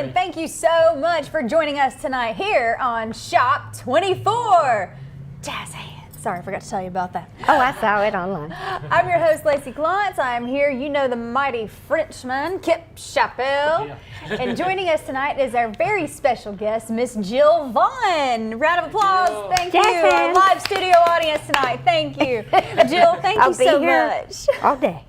and thank you so much for joining us tonight here on Shop 24. Jazz hands. Sorry, I forgot to tell you about that. Oh, I saw it online. I'm your host, Lacey Glantz. I'm here, you know, the mighty Frenchman, Kip Chappelle. Yeah. And joining us tonight is our very special guest, Miss Jill Vaughn. Round of applause. Jill. Thank you. Jazz Our hands. live studio audience tonight. Thank you. Jill, thank I'll you be so here much. all day.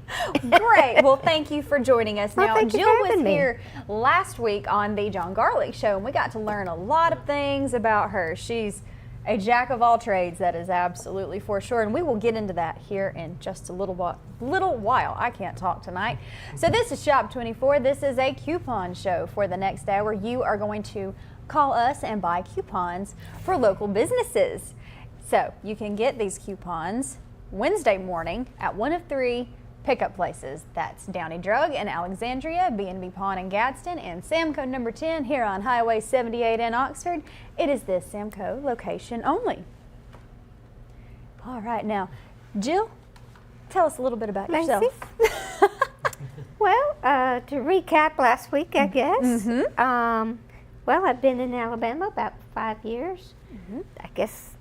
Great. Well, thank you for joining us. Well, Now, thank you Jill for was having me. here last week on the John Garlic Show, and we got to learn a lot of things about her. She's a jack of all trades, that is absolutely for sure, and we will get into that here in just a little while. I can't talk tonight. So this is Shop 24. This is a coupon show for the next hour. You are going to call us and buy coupons for local businesses. So you can get these coupons Wednesday morning at one of three pickup places. That's Downey Drug in Alexandria, B&B Pawn in Gadsden, and Samco number 10 here on Highway 78 in Oxford. It is this Samco location only. All right, now, Jill, tell us a little bit about Lacey? yourself. Well, to recap last week, I guess. Mm-hmm. Well, I've been in Alabama about 5 years. Mm-hmm. I guess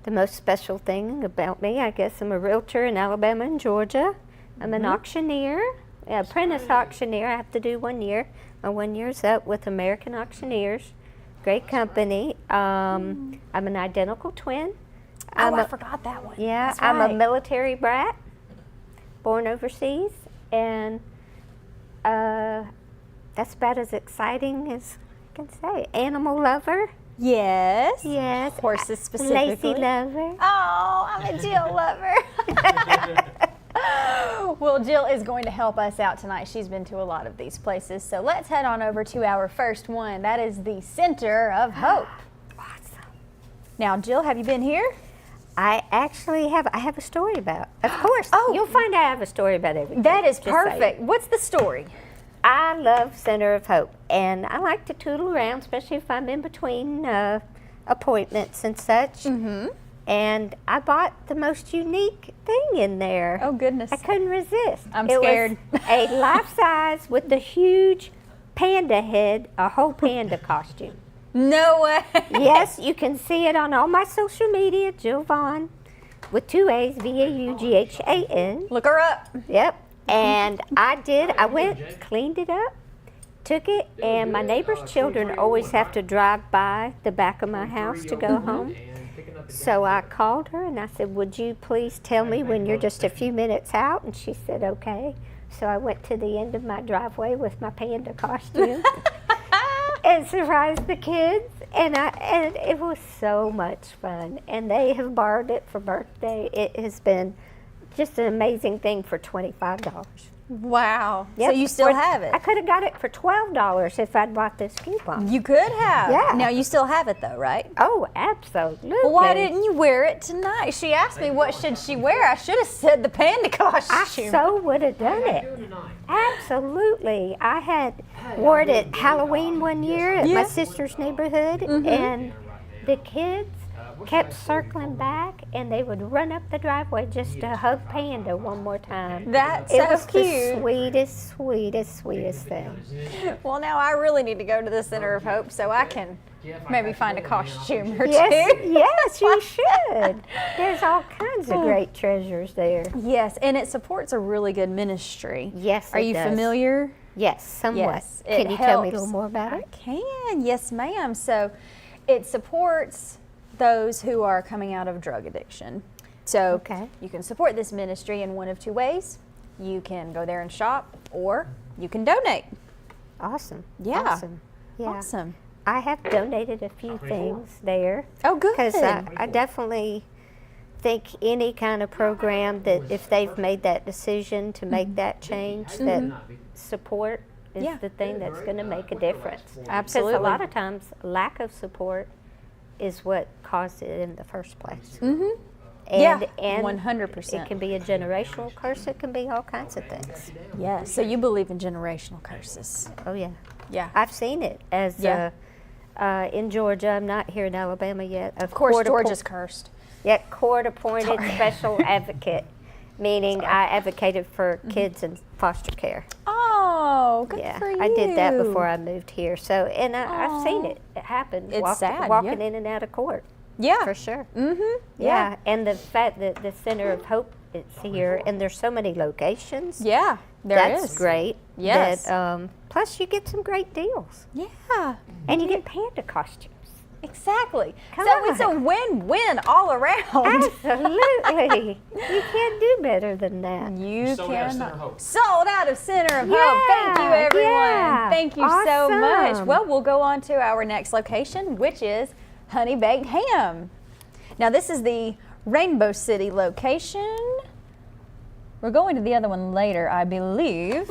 the most special thing about me, I guess I'm a realtor in Alabama and Georgia. I'm an auctioneer, an apprentice auctioneer. I have to do 1 year. My 1 year's up with American Auctioneers. Great company. I'm an identical twin. I forgot that one. Yeah, That's I'm a right. military brat, born overseas, and that's about as exciting as I can say. Animal lover. Yes. Yes. Horses specifically. Lazy lover. Oh, I'm a Jill lover. Well, Jill is going to help us out tonight. She's been to a lot of these places. So let's head on over to our first one. That is the Center of Hope. Awesome. Now, Jill, have you been here? I actually have. I have a story about. Of course. Oh. You'll find I have a story about everything. That is Just saying. perfect. What's the story? I love Center of Hope, and I like to tootle around, especially if I'm in between appointments and such. Mm-hmm. And I bought the most unique thing in there. Oh, goodness. I couldn't resist. I'm it scared. Was a life size with the huge panda head, a whole panda costume. No way. Yes, you can see it on all my social media, Jill Vaughn, with 2 A's, Vaughan. Look her up. Yep. And I went, cleaned it up, took it, and my neighbor's children always have to drive by the back of my house to go home. So I called her and I said, would you please tell me when you're just a few minutes out? And she said, okay. So I went to the end of my driveway with my panda costume and surprised the kids. And it was so much fun. And they have borrowed it for birthday. It has been just an amazing thing for $25. Wow. Yep. So you still have it? I could have got it for $12 if I'd bought this coupon. You could have. Yeah. Now, you still have it, though, right? Oh, absolutely. Well, why didn't you wear it tonight? She asked me what should she wear. I should have said the panda I costume. so would have done it. Absolutely. I had wore it at Halloween one year at my sister's neighborhood, and the kids kept circling back, and they would run up the driveway just to hug Panda one more time. That's It so was cute. the sweetest thing. Well, now I really need to go to the Center of Hope so I can maybe find a costume or Yes, two. yes, you should. There's all kinds of great treasures there. Yes, and it supports a really good ministry. Yes, Are it you does. familiar? Yes, somewhat. Yes, Can it you tell me a helps. little more about I it? can, yes, ma'am. So it supports those who are coming out of drug addiction. So Okay. you can support this ministry in one of two ways. You can go there and shop, or you can donate. Awesome. Yeah. Awesome. Yeah. Awesome. I have donated a few things there. Oh, good. Because I definitely think any kind of program that if they've made that decision to make that change, that support is Yeah. the thing that's going to make a difference. Absolutely. Because a lot of times, lack of support is what caused it in the first place. Mm-hmm. And, Yeah, and 100%. It can be a generational curse. It can be all kinds of things. Yeah, so you believe in generational curses. Oh, yeah. Yeah. I've seen it as Yeah. in Georgia. I'm not here in Alabama yet. Of course, Georgia's cursed. Yet court-appointed special advocate, meaning I advocated for kids in foster care. Oh, Wow, good Yeah, for you. I did that before I moved here. So, and I've seen it happen. It's sad, walking yeah. in and out of court. Yeah. For sure. Mm-hmm. Yeah, and the fact that the Center of Hope is here, and there's so many locations. Yeah, That's great. Yes. That, plus, you get some great deals, Yeah. and you get panda costumes. Exactly. Come so on. it's a win-win all around. Absolutely. You can't do better than that. You Sold out of Center can of Hope. sold out of Center of Hope. Thank you, everyone. Yeah. Thank you so much. Awesome. Well, we'll go on to our next location, which is Honey Baked Ham. Now, this is the Rainbow City location. We're going to the other one later, I believe.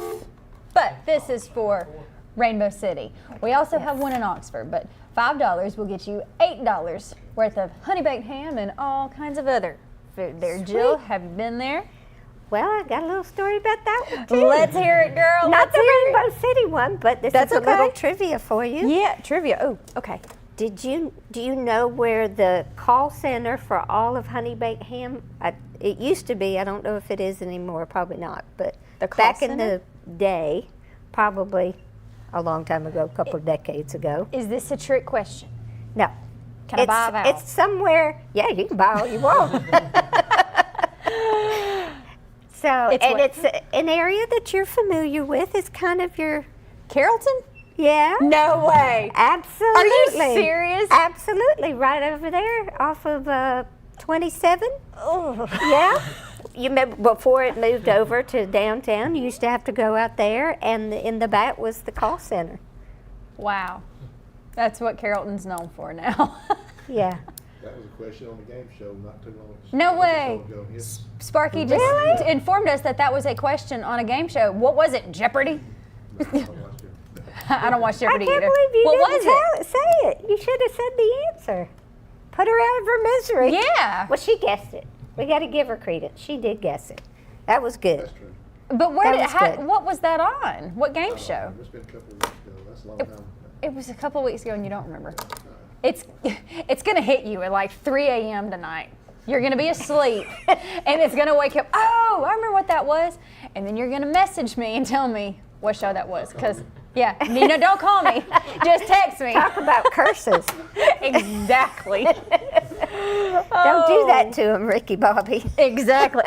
But this is for Rainbow City. We also have one in Oxford, but $5 will get you $8 worth of honey baked ham and all kinds of other food there. Jill, have you been there? Well, I got a little story about that one, too. Let's hear it, girl. Not Let's the hear it. Rainbow City one, but this That's is a little okay. trivia for you. Yeah, trivia. Oh, okay. Do you know where the call center for all of Honey Baked Ham? It used to be. I don't know if it is anymore. Probably not. But The call back in center? the day, probably a long time ago, a couple of decades ago. Is this a trick question? No. Can I buy a vowel? It's somewhere. Yeah, you can buy all you want. So, It's and what? it's an area that you're familiar with. It's kind of your, Carrollton? yeah. No way. Absolutely. Are you serious? Absolutely, right over there off of 27. Oh. Yeah. You remember before it moved over to downtown, you used to have to go out there, and in the back was the call center. Wow. That's what Carrollton's known for now. Yeah. That was a question on the game show not too long No way. ago. Yes. Sparky just informed us that was a question on a game show. What was it? Jeopardy? No, I watched it. I don't watch I Jeopardy can't either. believe you What didn't was it? say it. You should have said the answer. Put her out of her misery. Yeah. Well, she guessed it. We got to give her credence. She did guess it. That was good. That's true. But where That did was good. what was that on? What game show? It's been a couple of weeks ago. That's a long time. It was a couple of weeks ago and you don't remember. It's gonna hit you at like 3 a.m. tonight. You're gonna be asleep and it's gonna wake up, oh, I remember what that was. And then you're gonna message me and tell me what show that was. Cause yeah, don't call me. Just text me. Talk about curses. Exactly. Don't do that to him, Ricky Bobby. Exactly.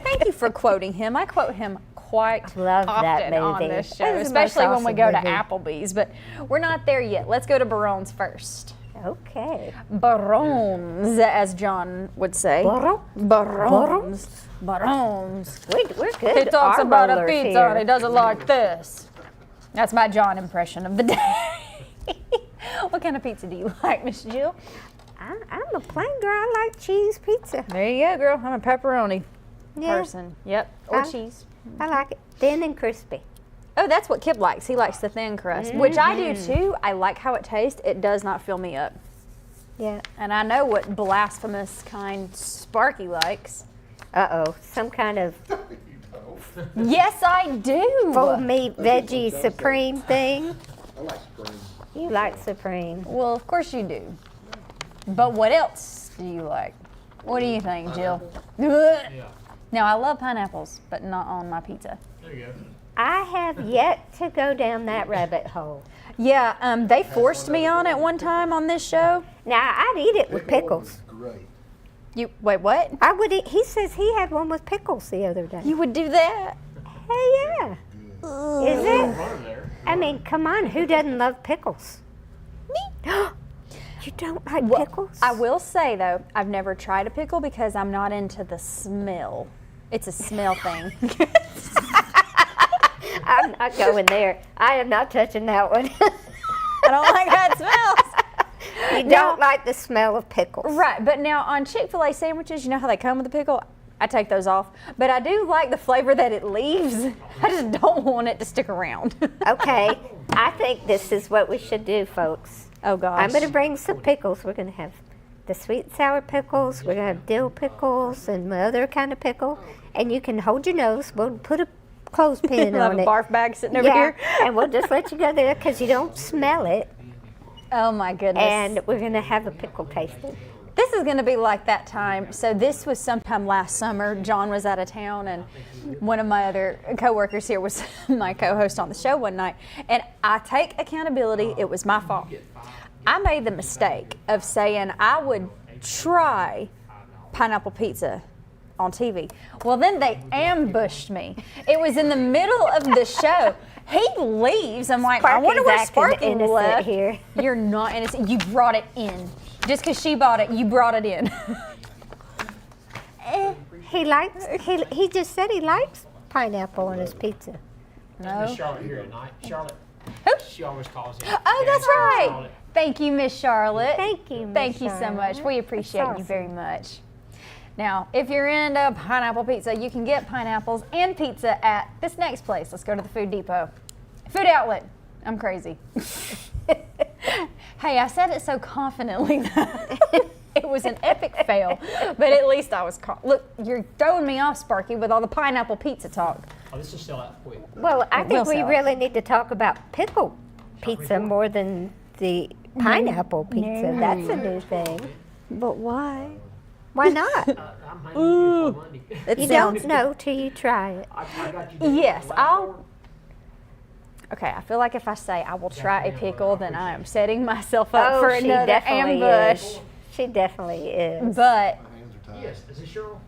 Thank you for quoting him. I quote him quite Love that often on movie. this show, That is the most especially when we awesome go to movie. Applebee's. But we're not there yet. Let's go to Barone's first. Okay. Barone's, as John would say. Barone's. Barone's. We're good. He talks Our about a rollers pizza here. and he does it like this. That's my John impression of the day. What kind of pizza do you like, Miss Jill? I'm a plain girl. I like cheese pizza. There you go, girl. I'm a pepperoni Yeah, person. Yep. Or I- cheese. I like it thin and crispy. Oh, that's what Kip likes. He likes the thin crust, which I do too. I like how it tastes. It does not fill me up. Yeah. And I know what blasphemous kind Sparky likes. Uh-oh. Some kind of Yes, I do. full meat veggie supreme thing. I like spring. You like supreme. Well, of course you do. But what else do you like? What do you think, Jill? Yeah. Now, I love pineapples, but not on my pizza. There you go. I have yet to go down that rabbit hole. Yeah, they forced me on it one time on this show. Now, I'd eat it with pickles. Great. You wait, what? I would eat, he says he had one with pickles the other day. You would do that? Hey, yeah. Is it? Running there. I mean, come on, who doesn't love pickles? Me. You don't like Well, pickles? I will say though, I've never tried a pickle because I'm not into the smell. It's a smell thing. I'm not going there. I am not touching that one. I don't like how it smells. You Now- don't like the smell of pickles. Right, but now on Chick-fil-A sandwiches, you know how they come with the pickle? I take those off. But I do like the flavor that it leaves. I just don't want it to stick around. Okay, I think this is what we should do, folks. Oh gosh. I'm going to bring some pickles. We're going to have the sweet and sour pickles. We're going to have dill pickles and my other kind of pickle. And you can hold your nose. We'll put a clothespin We'll have on a it. barf bag sitting over Yeah, here. and we'll just let you go there because you don't smell it. Oh my goodness. And we're going to have a pickle tasting. this this is going to be like that time. So this was sometime last summer. John was out of town, and one of my other coworkers here was my co-host on the show one night. And I take accountability. It was my fault. I made the mistake of saying I would try pineapple pizza on TV. Well, then they ambushed me. It was in the middle of the show. He leaves. I'm like, I wonder where Sparky left. Here. You're not innocent. You brought it in. Just because she bought it, you brought it in. He just said he likes pineapple on his pizza. No. Miss Charlotte here tonight. Charlotte. Who? She always calls in. Oh, that's Yeah, right. Charlotte. Thank you, Miss Charlotte. Thank you, Miss Thank you so much. Charlotte. We appreciate That's you very awesome. much. Now, if you're into pineapple pizza, you can get pineapples and pizza at this next place. Let's go to the Food Depot. Food Outlet. I'm crazy. Hey, I said it so confidently that it was an epic fail, but at least I was Look, you're throwing me off, Sparky, with all the pineapple pizza talk. Oh, this will sell out quick. Well, I It think will we sell. really need to talk about pickle pizza more than the pineapple pizza. That's a new thing. But why? Why not? I'm hanging here for Monday. You don't know till you try it. I got you down Yes, the last I'll. board. Okay, I feel like if I say I will try a pickle, then I am setting myself up Oh, for she another definitely ambush. is. She definitely is. But My hands are tied. Yes, is this Cheryl?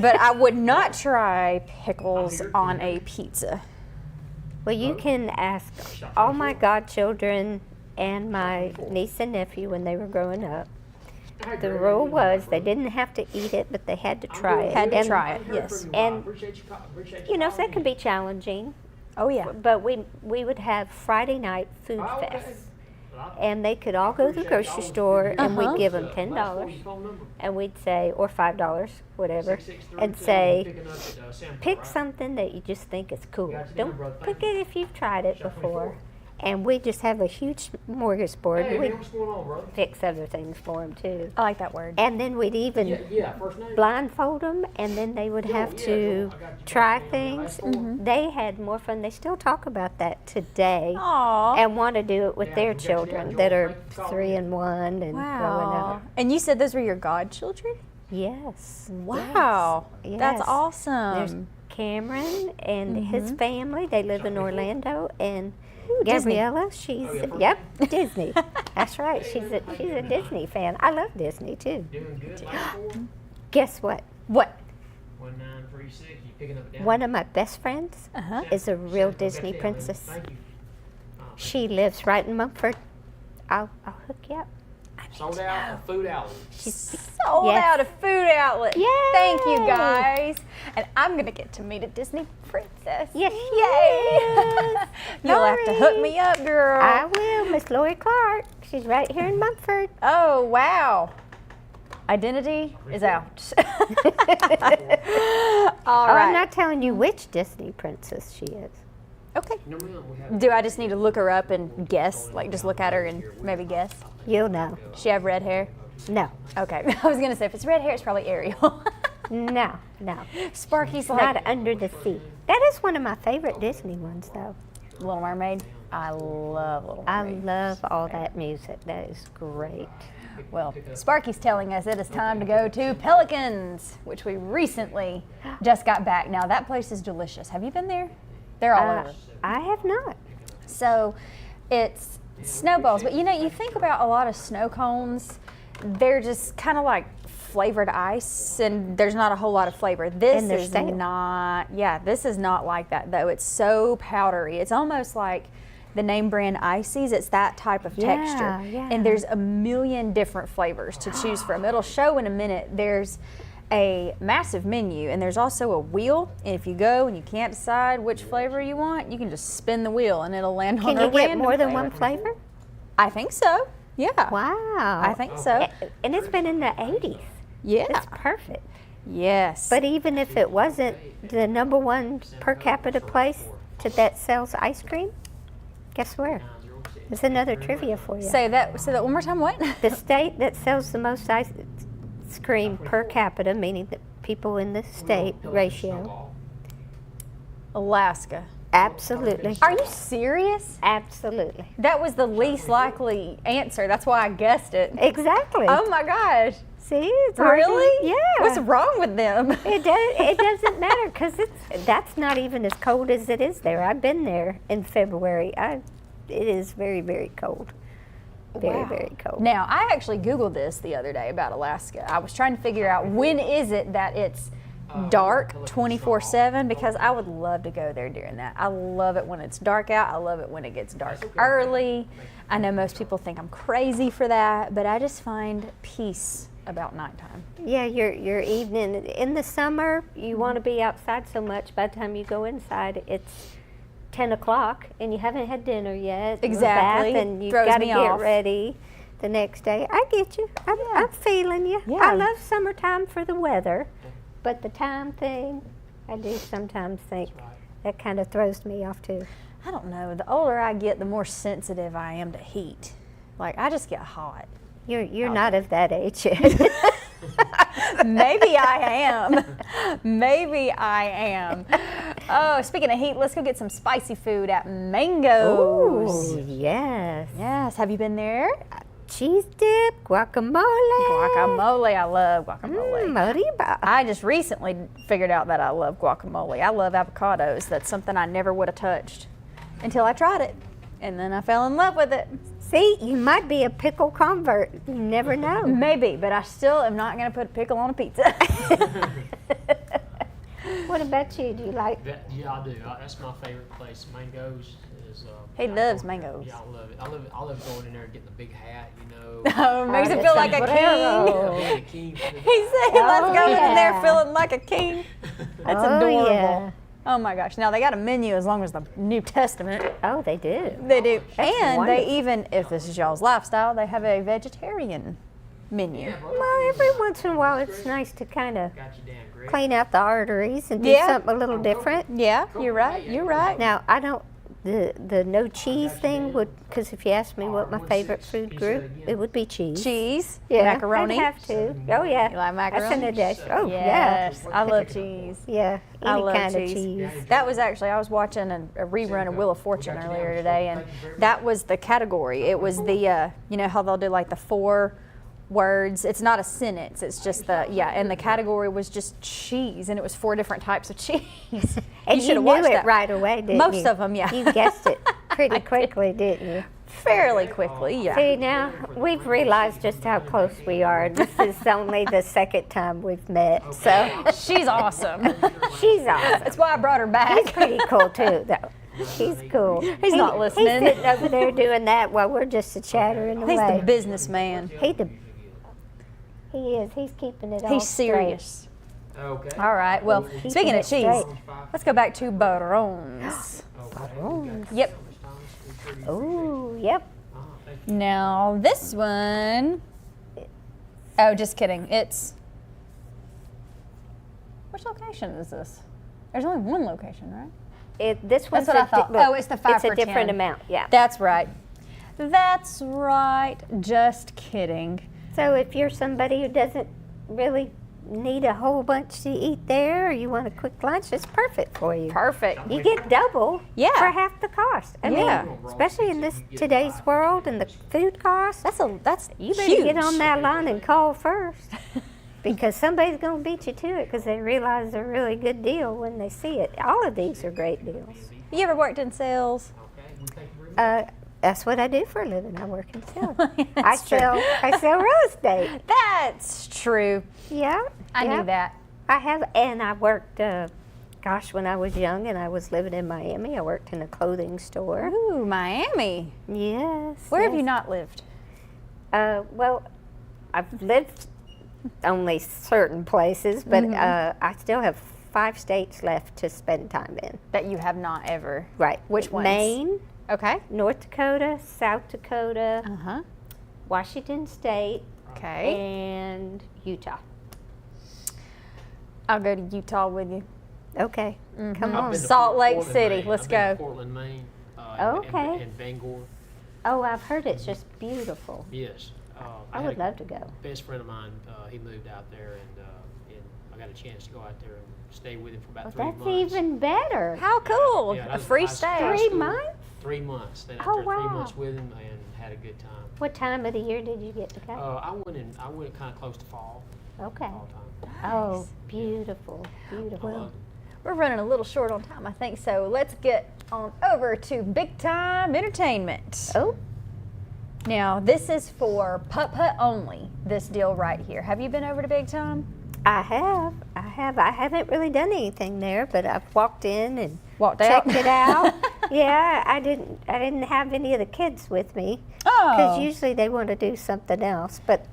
but I would not try pickles on a pizza. Well, you can ask all my godchildren and my niece and nephew when they were growing up. The rule was they didn't have to eat it, but they had to try it. Had to And, try it, yes. And, you know, so that can be challenging. Oh yeah. But we would have Friday night food fest. And they could all go to the grocery store and we'd give them $10 and we'd say, or $5, whatever, and say, pick something that you just think is cool. Don't pick it if you've tried it before. And we just have a huge smorgasbord. Hey, We'd man, what's going on, brother? fix other things for them too. I like that word. And then we'd even Yeah, first name. blindfold them, and then they would have to try things. They had more fun. They still talk about that today. Aw. And want to do it with Yeah, their we got you, children Joel. that are Thanks for calling 3 in. and 1 and growing Wow. up. And you said those were your godchildren? Yes. Wow. Yes. That's There's awesome. Cameron and his family. They live in Orlando, and Disney. Gabriella, she's yeah. yep, Disney. That's right. She's a Disney fan. I love Disney too. Doing good. Last four. Guess what? What? 1936. You picking up a down? One of my best friends Uh-huh. is a real Disney princess. Thank you. She lives right in Mumford. I'll hook you up. Sold out of Food Outlet. She's Sold Yes. out of Food Outlet. Yay! Thank you guys. And I'm gonna get to meet a Disney princess. Yes. Yay! You'll have to hook Lori. me up, girl. I will, Miss Lori Clark. She's right here in Mumford. Oh wow. Identity is out. All Oh, right. I'm not telling you which Disney princess she is. Okay. No, ma'am, we have Do I just need to look her up and guess? Like just look at her and maybe guess? You'll know. She have red hair? No, Okay. I was gonna say if it's red hair, it's probably Ariel. no. Sparky's like Not Under the Sea. That is one of my favorite Disney ones, though. Little Mermaid. I love Little I Mermaid. love all that music. That is great. Well, Sparky's telling us it is time to go to Pelicans, which we recently just got back. Now that place is delicious. Have you been there? They're all over. I have not. So it's snowballs, but you think about a lot of snow cones, they're just kind of like flavored ice, and there's not a whole lot of flavor. This And they're is stale. this is not like that though. It's so powdery. It's almost like the name brand Ices. It's that type of texture. Yeah. And there's a million different flavors to choose from. It'll show in a minute. There's a massive menu, and there's also a wheel, and if you go and you can't decide which flavor you want, you can just spin the wheel and it'll land on Can a you get random more than flavor. one flavor? I think so. Yeah. Wow. I think so. And it's been in the 80s. Yeah. It's perfect. Yes. But even if it wasn't the number one per capita place that sells ice cream, guess where? There's another trivia for you. say that one more time. What? The state that sells the most ice cream per capita, meaning the people in the state ratio, Alaska. Absolutely. Are you serious? Absolutely. That was the least likely answer. That's why I guessed it. Exactly. Oh my gosh. See, it's hard to- Really? yeah. What's wrong with them? It doesn't matter because that's not even as cold as it is there. I've been there in February. It is very, very cold. Very, Wow. very cold. Now, I actually Googled this the other day about Alaska. I was trying to figure out when is it that it's dark 24/7 because I would love to go there during that. I love it when it's dark out. I love it when it gets dark early. I know most people think I'm crazy for that, but I just find peace about nighttime. Yeah, your evening in the summer, you want to be outside so much. By the time you go inside, it's 10 o'clock and you haven't had dinner yet. Exactly. Bath, and you've Throws got to me get off. ready the next day. I get you. I'm feeling you. Yeah. I love summertime for the weather, but the time thing, I do sometimes think that kind of throws me off too. I don't know. The older I get, the more sensitive I am to heat. Like, I just get hot. You're not of that age yet. Maybe I am. Maybe I am. Oh, speaking of heat, let's go get some spicy food at Mango's. Ooh, yes. Yes, have you been there? Cheese dip, guacamole. Guacamole, I love guacamole. Mariba. I just recently figured out that I love guacamole. I love avocados. That's something I never would have touched until I tried it. And then I fell in love with it. See, you might be a pickle convert. You never know. Maybe, but I still am not going to put a pickle on a pizza. What about you? Do you like? Yeah, I do. That's my favorite place. Mango's is. He loves Mango's. Yeah, I love it. I love going in there and getting the big hat. You know. Oh, makes him feel like a sombrero. Yeah, being a king for the king. day. He said, let's go in there yeah. feeling like a king. That's Oh, adorable. yeah. Oh my gosh. Now they got a menu as long as the New Testament. Oh, they do. They do. That's And wonderful. they even, if this is y'all's lifestyle, they have a vegetarian menu. Yeah, bro. Well, every once in a while, it's nice to kind of Got you damn great. clean out the arteries and do Yeah. something a little different. Yeah, you're right. You're right. Now, I don't. The no cheese thing would, because if you ask me what my favorite food group, it would be cheese. Cheese, Yeah, macaroni. I'd have to. Oh yeah. You like That's macaroni? in a dish. Oh Yes, I love cheese. yeah. I Any love kind cheese. of cheese. That was actually, I was watching a rerun of Wheel of Fortune earlier today, and that was the category. It was the, you know how they'll do like the 4 words. It's not a sentence. It's just and the category was just cheese, and it was 4 different types of cheese. And should you have knew watched it that. right away, didn't you? Most of them, yeah. You guessed it I pretty did. quickly, didn't you? Fairly quickly, yeah. See, now we've realized just how close we are. This is only the second time we've met, so She's awesome. she's awesome. That's why I brought her He's back. pretty cool too, though. He's cool. He's not listening. He's sitting over there doing that while we're just chattering He's away. the businessman. He is. He's keeping it all He's serious. Okay. All right. Well, Keeping speaking it of cheese, straight. let's go back to Baron's. Yep. Ooh, yep. Now this one, oh, just kidding. It's, which location is this? There's only one location, right? This one's what I thought. look, Oh, it's the 5 It's a for different 10. amount, yeah. That's right. That's right. Just kidding. So if you're somebody who doesn't really need a whole bunch to eat there, or you want a quick lunch, it's perfect for you. Perfect. You get double Yeah. for half the cost. I Yeah. mean, especially in this today's world and the food costs. That's You better huge. get on that line and call first, because somebody's going to beat you to it because they realize they're a really good deal when they see it. All of these are great deals. You ever worked in sales? Okay. Well, thank you very much. That's what I do for a living. I work in sales. That's true. I sell real estate. That's true. Yeah. I yeah. knew that. I have, and I worked, when I was young and I was living in Miami, I worked in a clothing store. Ooh, Miami. Yes. Where have you yes. not lived? Well, I've lived only certain places, but I still have 5 states left to spend time in. That you have not ever. Right. Which ones? Maine, Okay. North Dakota, South Dakota, Uh-huh. Washington State, Okay. and Utah. I'll go to Utah with you. Okay. Come I've on. been to Salt Lake Portland, City. Maine. Let's I've been to go. Portland, Maine. Okay. And Bangor. Oh, I've heard it's just beautiful. Yes. I would love to go. Best friend of mine, he moved out there, and I got a chance to go out there and stay with him for about 3 That's months. even better. How cool! Yeah, A free stay. 3 months? 3 months. Stayed out Oh, there 3 wow. months with him and had a good time. What time of the year did you get to go? I went kind of close to fall. Okay. Fall time. Oh, beautiful, I beautiful. loved it. We're running a little short on time, I think, so let's get on over to Big Time Entertainment. Oh, Now, this is for putt-putt only, this deal right here. Have you been over to Big Time? I have. I haven't really done anything there, but I've walked in and Walked out? checked it out. Yeah, I didn't have any of the kids with me because Oh, usually they want to do something else. But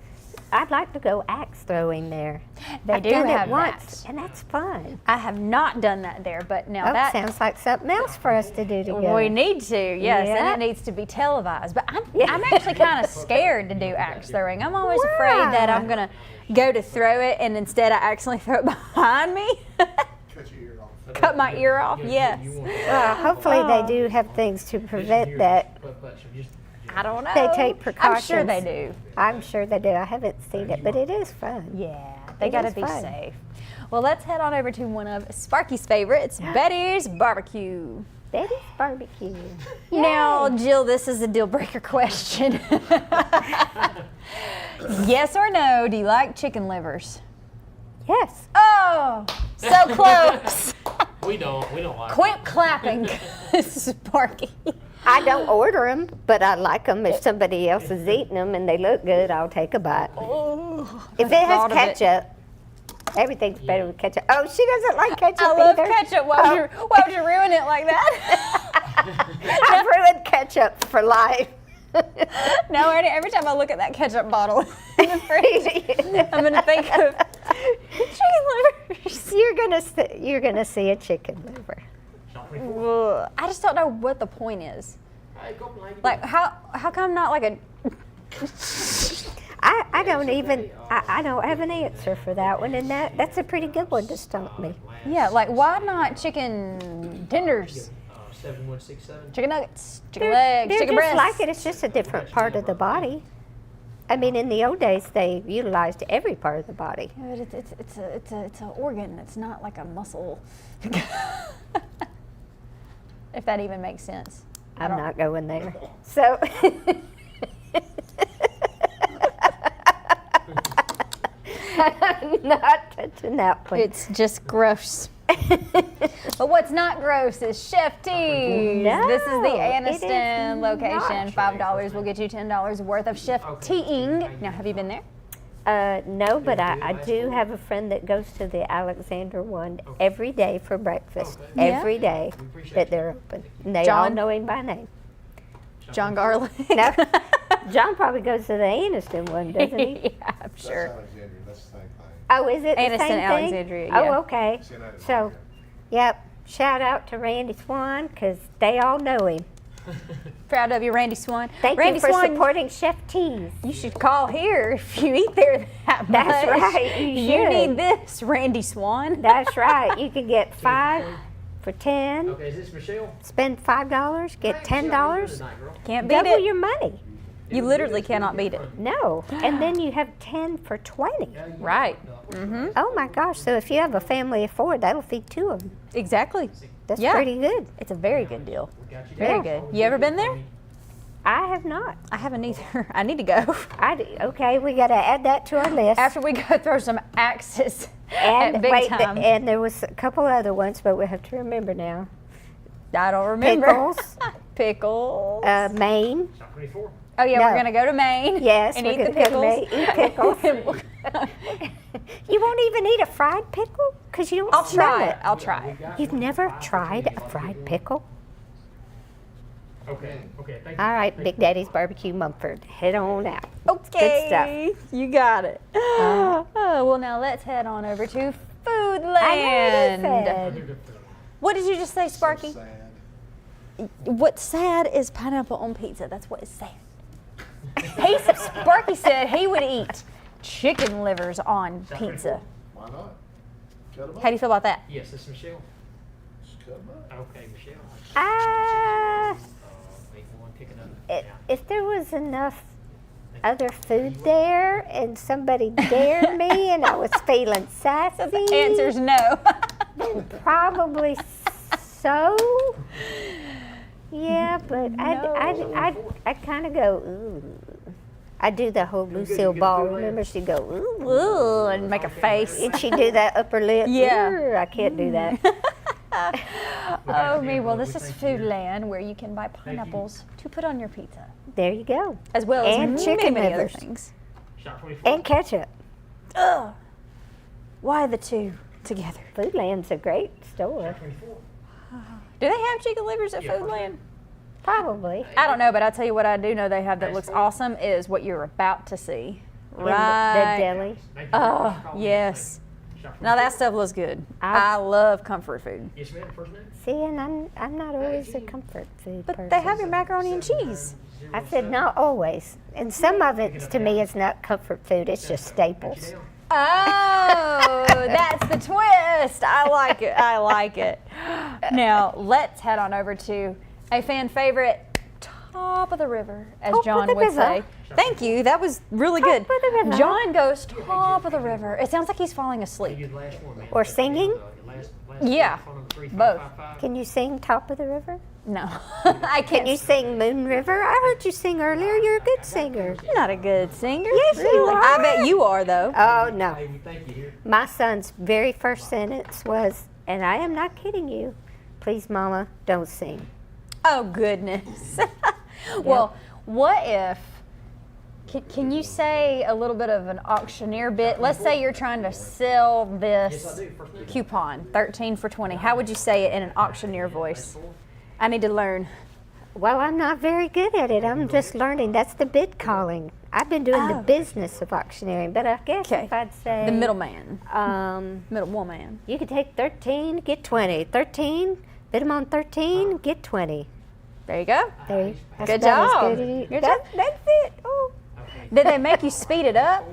I'd like to go axe throwing there. They I've do done have it once, that. and that's fun. I have not done that there, but now Oh, that sounds like something else for us to do together. we need to, yes, Yeah. and it needs to be televised. But I'm Yeah. actually kind of scared to do axe throwing. I'm always afraid that I'm gonna go to throw it and instead I accidentally throw it behind me. Cut your ear off. Cut my ear off, yes. Hopefully they do have things to prevent that. I don't know. They take I'm sure precautions. they do. I'm sure they do. I haven't seen it, but it is fun. Yeah, they It gotta is be fun. safe. Well, let's head on over to one of Sparky's favorites, Betty's Barbecue. Betty's Barbecue. Now, Yay. Jill, this is a deal breaker question. Yes or no, do you like chicken livers? Yes. Oh, so close. We don't like Quit clapping, Sparky. I don't order them, but I like them. If somebody else is eating them and they look good, I'll take a bite. Oh, If it has thought of it. ketchup, everything's better with ketchup. Oh, she doesn't like ketchup I love either. ketchup. Why would you ruin it like that? I've ruined ketchup for life. No, Ernie, every time I look at that ketchup bottle in the fridge, I'm going to think of chicken livers. You're gonna see a chicken liver. Ugh, I just don't know what the point is. Like, how come not like a... I don't even. I don't have an answer for that one, and that's a pretty good one to stump me. Yeah, like, why not chicken tenders, 7167. chicken nuggets, chicken legs, They're chicken just breasts? like it. It's just a different part of the body. I mean, in the old days, they utilized every part of the body. Yeah, but it's an organ. It's not like a muscle. If that even makes sense. I I'm don't- not going there. So. I'm not touching that one. It's just gross. But what's not gross is Chef T's. No, This is the it is Anniston location. not. $5 will get you $10 worth of Chef Teeing. Now, have you been there? No, but I do have a friend that goes to the Alexander one every day for breakfast. Okay. Yeah. Every day that they're open. And they all John? know him by name. John Garlic. No, John probably goes to the Aniston one, doesn't he? Yeah, I'm That's sure. Alexandria, that's the same thing. Oh, is it the Aniston, same thing? Alexandria, yeah. Oh, okay. It's in Alexandria. So, yep. Shout out to Randy Swan because they all know him. Proud of you, Randy Swan. Thank Randy you for Swan, supporting Chef T's. you should call here if you eat there that much. That's right, you You should. need this, Randy Swan. That's right. You can get 5 for 10. Okay, is this Michelle? Spend $5, get $10. Can't beat Double it. your money. You literally cannot beat it. No, and then you have 10 for 20. Right. Oh my gosh! So if you have a family of 4, that'll feed 2 of them. Exactly. That's Yeah. pretty good. It's a very good deal. Yeah. Very good. You ever been there? I have not. I haven't either. I need to go. Okay, we got to add that to our list. After we go throw some axes and at Big wait, Time. and there was a couple other ones, but we have to remember now. I don't remember. Pickles. Pickles. Maine. Shop 24. Oh yeah, no. we're gonna go to Maine. Yes, and we're eat the gonna go to pickles. Maine, eat pickles. You won't even eat a fried pickle because you don't I'll smell try it. it. I'll try it. You've never tried a fried pickle? Okay, thank you. All right, Big Daddy's Barbecue Mumford. Head on out. Okay. You got it. Oh, well, now let's head on over to Foodland. I know what it said. What did you just say, Sparky? So sad. What's sad is pineapple on pizza. That's what is sad. Sparky said he would eat chicken livers on pizza. Why not? Cut them up. How do you feel about that? Yes, this is Michelle. Just cut 'em up. Okay, Michelle. Ah, Make one, pick another. if there was enough other food there, and somebody dared me, and I was feeling sassy. The answer's no. Then probably so. Yeah, but I kind of go, ooh. I do the whole Lucille Ball. Remember, she'd go, ooh, Ooh, and make a face. and she'd do that upper lip. Yeah. Ooh, I can't do that. Oh me, well this is Foodland where you can buy pineapples to put on your pizza. There you go. As well as And many, chicken many other livers. things. Shop 24. And ketchup. Ugh. Why the two together? Foodland's a great store. 24. Do they have chicken livers at Yeah, Foodland? Probably. I don't know, but I'll tell you what I do know they have that looks awesome is what you're about to see. In Right. the deli. Oh, yes. Now that stuff looks good. I love comfort food. Yes, ma'am. First name? See, and I'm not always a comfort food But person. they have your macaroni and cheese. I said not always. And some of it, to me, is not comfort food. It's just staples. Oh, that's the twist. I like it. I like it. Now, let's head on over to a fan favorite, Top of the River, as Top of John the would river. say. Thank you. That was really good. Top of the river. John goes top of the river. It sounds like he's falling asleep. You're the last one, man. Or singing? Last Yeah, phone number 3, both. 555. Can you sing Top of the River? No, I Can can't. you sing Moon River? I heard you sing earlier. You're a good singer. You're not a good singer. Yes, you Really? are. I bet you are, though. Oh, no. Hey, we thank you here. My son's very first sentence was, and I am not kidding you, please, Mama, don't sing. Oh, goodness. Well, what if, can you say a little bit of an auctioneer bit? Let's say you're trying to sell Yes, I this do. First name? coupon, 13 for 20. How would you say it in an auctioneer voice? I need to learn. Well, I'm not very good at it. I'm just learning. That's the bid calling. I've been doing the Oh. business of auctioneering, but I guess Okay. if I'd say The middleman, middle woman. you could take 13, get 20. 13, bid them on 13, get 20. There you go. There you that's Good about as job. good as you- Good that- job. That's it. Oh. Okay. Did they make you speed it up?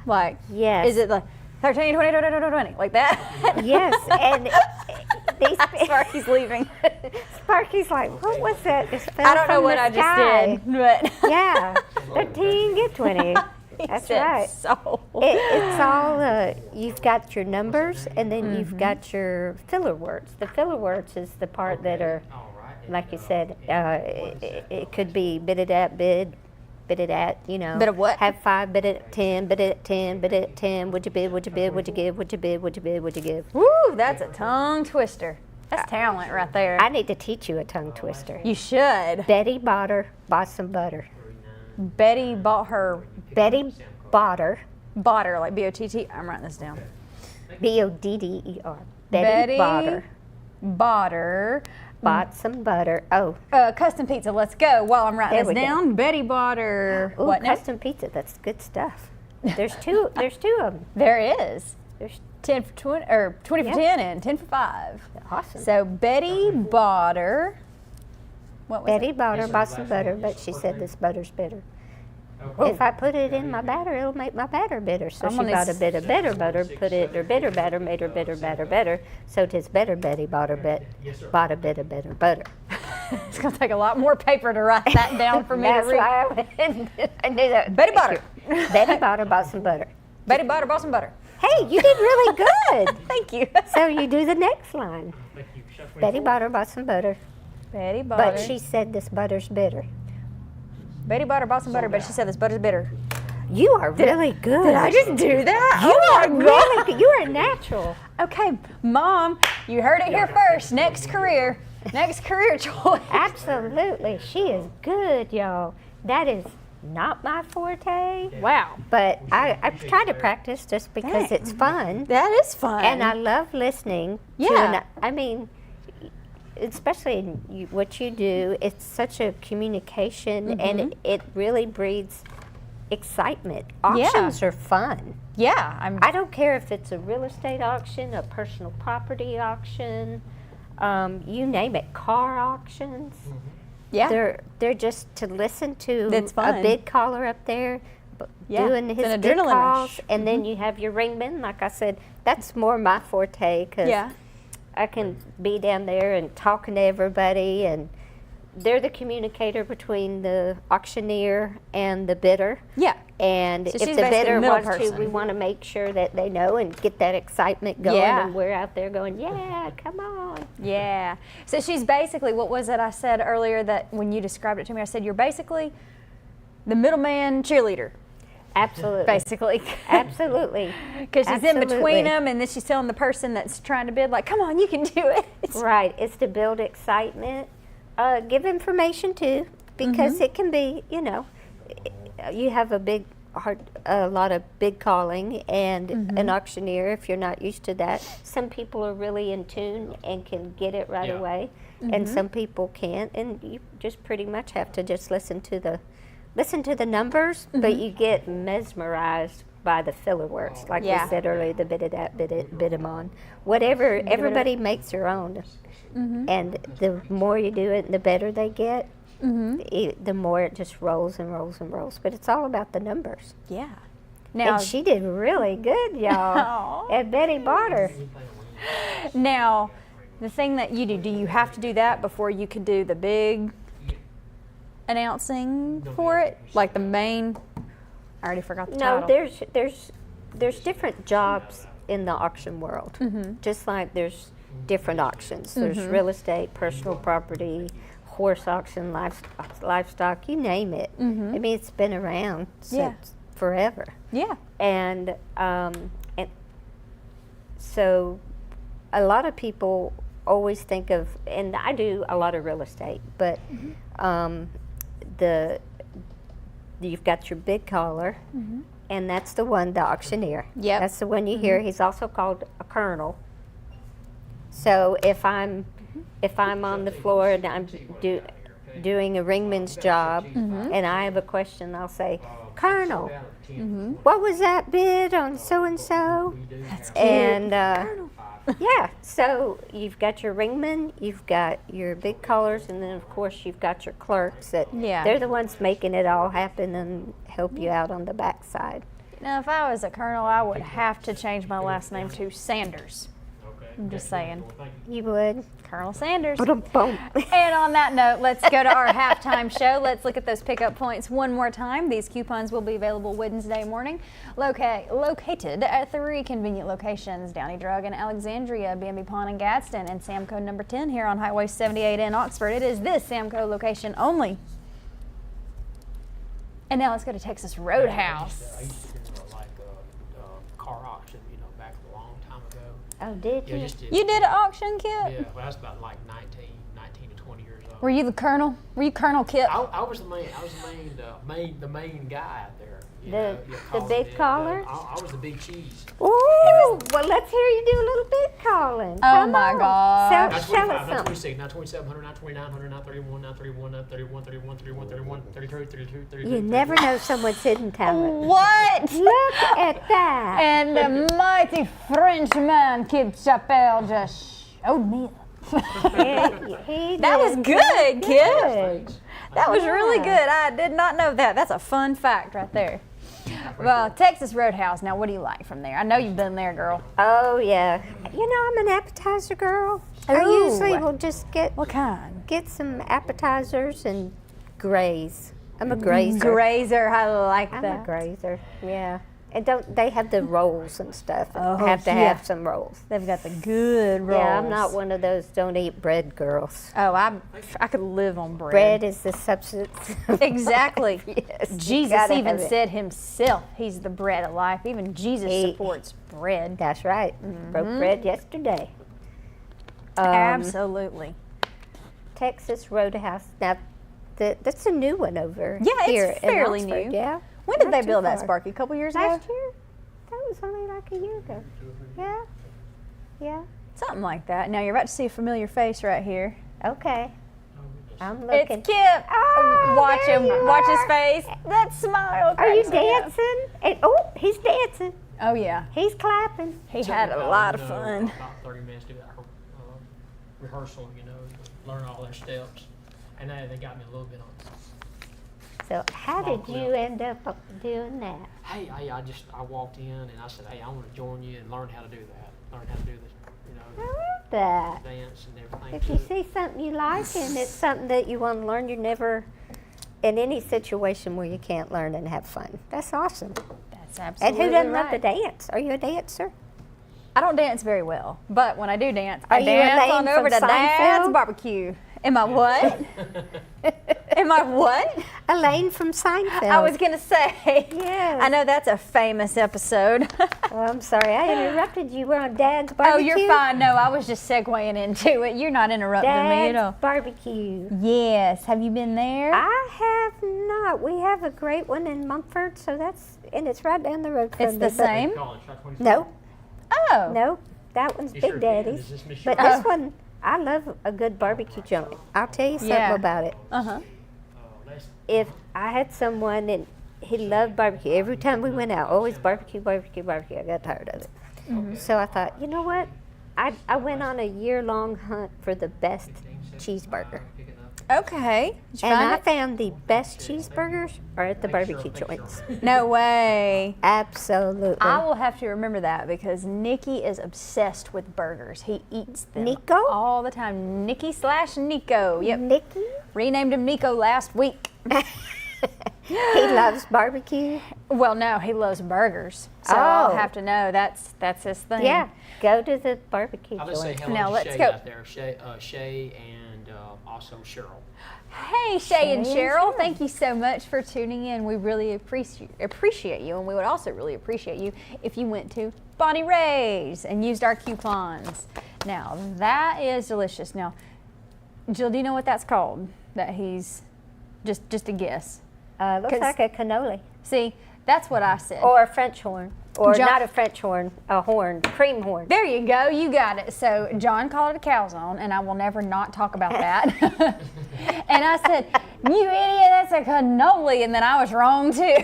Like, Yes. is it like 13, 20, 20, 20, 20, like that? Yes, and these Sparky's leaving. Sparky's like, what was that? This fell I don't know from what the I just sky." did, but Yeah, 13, get 20. He That's said right. So. It's all, you've got your numbers and then you've got your filler words. The filler words is the part that are, All right. like you said, it could be bid it at, bid it at, you know. Bid of what? Have 5, bid it at 10, bid it at 10, bid it at 10. Would you bid, would you bid, would you give, would you bid, would you bid, would you give? Woo, that's a tongue twister. That's talent right there. I need to teach you a tongue twister. You should. Betty Botter bought some butter. Betty bought her, Betty Botter, like B-O-T-T. I'm writing this down. Bodder. Betty Botter bought her bought some butter. Oh, custom pizza. Let's go. While I'm writing There this we go. down, Betty bought her. ooh, What now? custom pizza. That's good stuff. There's two. There's two of them. There is. There's 10 for 20, or 20 for Yeah. 10 and 10 for 5. awesome. So Betty bought her. What was Betty it? Botter bought some butter, but she said this butter's bitter. Okay. If I put it in my batter, it'll make my batter bitter. So I'm she gonna bought a s- bit of better butter, put it her bitter batter, made her bitter batter better. So 'tis better Betty bought her bought a bit of better butter. It's going to take a lot more paper to write that down for me to That's read. why I went and I knew that. Betty Botter. Betty Botter bought some butter. Betty bought her, bought some butter. Hey, you did really good. Thank you. So you do the next line. Thank you. Shop 24. Betty Botter bought some butter, Betty bought but her. she said this butter's bitter. Betty bought her, bought some butter, but she said this butter's bitter. You are really good. Did I just do that? You Oh are my really good. You are natural. Okay, Mom, you heard it here first. Next career choice. Absolutely. She is good, y'all. That is not my forte, Wow, but I try to practice just because it's fun. that is fun. And I love listening Yeah. to I mean, especially in what you do, it's such a communication and it really breeds excitement. Auctions are fun. yeah, I don't care if it's a real estate auction, a personal property auction, you name it, car auctions. yeah. They're just to listen to That's a fun. big caller up there Yeah, doing it's his an big adrenaline calls, rush. and then you have your ringman. Like I said, that's more my forte because Yeah. I can be down there and talking to everybody and they're the communicator between the auctioneer and the bidder. Yeah. And So if she's the basically bidder the middle wants to, person. we want to make sure that they know and get that excitement going. Yeah. And we're out there going, yeah, come on. Yeah. So she's basically, what was it I said earlier that when you described it to me, I said, you're basically the middleman cheerleader, Absolutely. basically. Absolutely. Because she's in Absolutely. between them, and then she's telling the person that's trying to bid, like, come on, you can do it. Right. It's to build excitement. Give information too, because it can be, you know, you have a lot of bid calling, and an auctioneer, if you're not used to that, some people are really in tune and can get it right Yeah. away, and some people can't, and you just pretty much have to just listen to the numbers, but you get mesmerized by the filler words, like Yeah. we said earlier, the bid it at, bid 'em on, whatever. Everybody makes their own, and the more you do it, the better they get. The more it just rolls and rolls and rolls. But it's all about the numbers. Yeah. Now, And she did really good, y'all. Aw. And Betty bought her. now, the thing that you do you have to do that before you can do the big announcing for it? Like the main, I already forgot the No, title. there's different jobs in the auction world. Just like there's different auctions. There's real estate, personal property, horse auction, livestock, you name it. I mean, it's been around Yeah. since forever. Yeah. And so a lot of people always think of, and I do a lot of real estate, but you've got your big caller, and that's the one, the auctioneer. Yep. That's the one you hear. He's also called a colonel. So if I'm on the floor and I'm doing a ringman's job, and I have a question, I'll say, Colonel, what was that bid on so and so? And yeah, so you've got your ringmen, you've got your big callers, and then of course you've got your clerks that Yeah. they're the ones making it all happen and help you out on the backside. Now, if I was a colonel, I would have to change my last name to Sanders. I'm just saying. You would. Colonel Sanders. Boom. And on that note, let's go to our halftime show. Let's look at those pickup points one more time. These coupons will be available Wednesday morning. Located at 3 convenient locations: Downey Drug in Alexandria, B&B Pond in Gadsden, and Samco number 10 here on Highway 78 in Oxford. It is this Samco location only. And now let's go to Texas Roadhouse. I used to do like a car auction, you know, back a long time ago. Oh, did Yeah, you? just did. You did an auction, Kip? Yeah, well, I was about like 19 to 20 years old. Were you the colonel? Were you Colonel Kip? I was the main guy out there. You The- know, the calling big it. caller? I was the big cheese. Ooh, well, let's hear you do a little bit calling. Oh, Come my on. gosh. Now Tell us 25, now something. 26, now 2700, now 2900, now 31, now 31, now 31, 31, 31, 31, 33, 32, 33. You never know someone's hidden talent. What? Look at that. And the mighty Frenchman, Kip Chappelle, just showed me. That was good, Kip. Good. That was really Yeah. good. I did not know that. That's a fun fact right there. Well, Texas Roadhouse. Now, what do you like from there? I know you've been there, girl. Oh, yeah. You know, I'm an appetizer girl. I Ooh. usually will just What kind? get some appetizers and graze. I'm a grazer. Grazer. I like I'm that. a grazer, yeah. And don't they have the rolls and stuff? Oh, have to yeah. have some rolls. They've got the good rolls. Yeah, I'm not one of those don't eat bread girls. Oh, I could live on bread. Bread is the substance. Exactly. Yes, you Jesus gotta even have it. said himself, he's the bread of life. Even Jesus He- supports bread. That's right. Broke bread yesterday. Absolutely. Texas Roadhouse. Now, that's a new one over Yeah, it's here in fairly Oxford, new. Yeah. When did Not they too build that, far. Sparky? A couple years ago? Last year? That was only like a year ago. Yeah. Yeah. Something like that. Now you're about to see a familiar face right here. Okay. I'm looking. It's Kip. Oh, Watch there him. you Watch his are. face. That smile. Are you cracks me up. dancing? And, oh, he's dancing. Oh yeah. He's clapping. He Took had me a about, lot of you know, fun. About 30 minutes to do that rehearsal, you know, learn all their steps. And they got me a little bit on. So how Small did you clip. end up doing that? Hey, I walked in and I said, hey, I want to join you and learn how to do that. Learn how to do this, you know. that. dance and everything. If you see something you like and it's something that you want to learn, you're never in any situation where you can't learn and have fun. That's awesome. That's And absolutely who doesn't right. love to dance? Are you a dancer? I don't dance very well, but when I do dance, Are I you dance Elaine on over from to Dad's Seinfeld? barbecue. Am I what? Am I what? Elaine from Seinfeld. I was gonna say. Yes. I know that's a famous episode. Oh, I'm sorry, I interrupted you. We're on Dad's barbecue. Oh, you're fine. No, I was just segueing into it. You're not interrupting me at all. Dad's barbecue. Yes. Have you been there? I have not. We have a great one in Mumford, so and it's right down the road from It's me, the but- same? No, Oh. no, that one's You Big sure can. Daddy's. Is this Miss But Shirley? this one, I love a good barbecue joint. I'll tell you something Yeah. about it. Uh-huh. If I had someone and he loved barbecue, every time we went out, always barbecue, barbecue, barbecue. I got tired of it. So I thought, you know what? I went on a year-long hunt for the best cheeseburger. Okay. Did you And find I it? found the best cheeseburgers are at the barbecue joints. No way. Absolutely. I will have to remember that because Nikki is obsessed with burgers. He eats them Nico? all the time. Nikki/Nico. Yep. Nikki? Renamed him Nico last week. He loves barbecue. Well, no, he loves burgers. So I'll Oh. have to know that's his thing. Yeah, go to the barbecue I'll just say joint. hello Now, to let's Shay go. out there. Shay and also Cheryl. Hey, Shay and Cheryl, thank you so much for tuning in. We really appreciate you, and we would also really appreciate you if you went to Bonnie Ray's and used our coupons. Now, that is delicious. Now, Jill, do you know what that's called? That he's just a guess. Looks 'Cause- like a cannoli. See, that's what I said. Or a French horn. Or John- not a French horn, a horn, cream horn. There you go. You got it. So John called it a calzone, and I will never not talk about that. And I said, "You idiot! That's a cannoli." And then I was wrong too.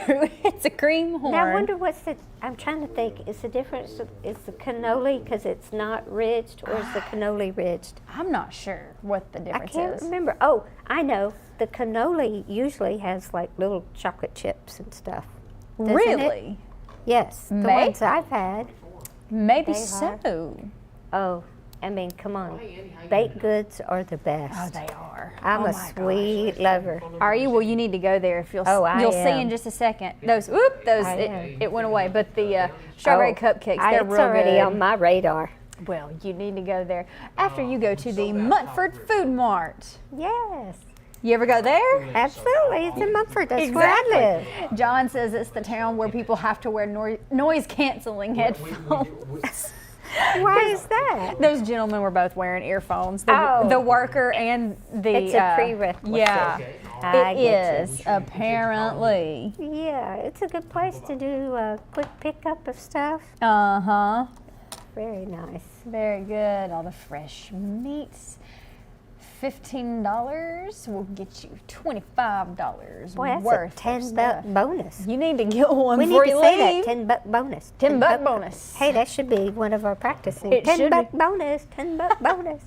It's a cream horn. Now I wonder what's the, I'm trying to think, is the difference, is the cannoli because it's not ridged or is the cannoli ridged? I'm not sure what the I difference can't is. remember. Oh, I know. The cannoli usually has like little chocolate chips and stuff. doesn't it? Really? Yes, the May- ones I've had. Maybe They so. are. Oh, I mean, come on. Baked goods are the best. Oh, they are. I'm Oh a my sweet lover. Are you? Well, you need to go there. If you'll, Oh, I you'll see am. in just a second. Those, I it, am. it went away. But the strawberry Oh, cupcakes, they're it's real already good. on my radar. Well, you need to go there after you go to the Mutford Food Mart. Yes, You ever go there? absolutely. It's in Mumford. That's where I live. John says it's the town where people have to wear noise canceling headphones. Why is that? Those gentlemen were both wearing earphones. Oh. The worker and the. It's a prerequisite. Yeah, I it get is apparently. Yeah, it's a good place to do a quick pickup of stuff. Uh huh. Very nice. Very good. All the fresh meats. $15 will get you $25 Boy, that's worth a 10 of buck stuff. bonus. You need to get one We before need to you say leave. that 10 buck bonus. 10 buck bonus. Hey, that should be one of our practicing. It 10 should buck be. bonus. 10 buck bonus.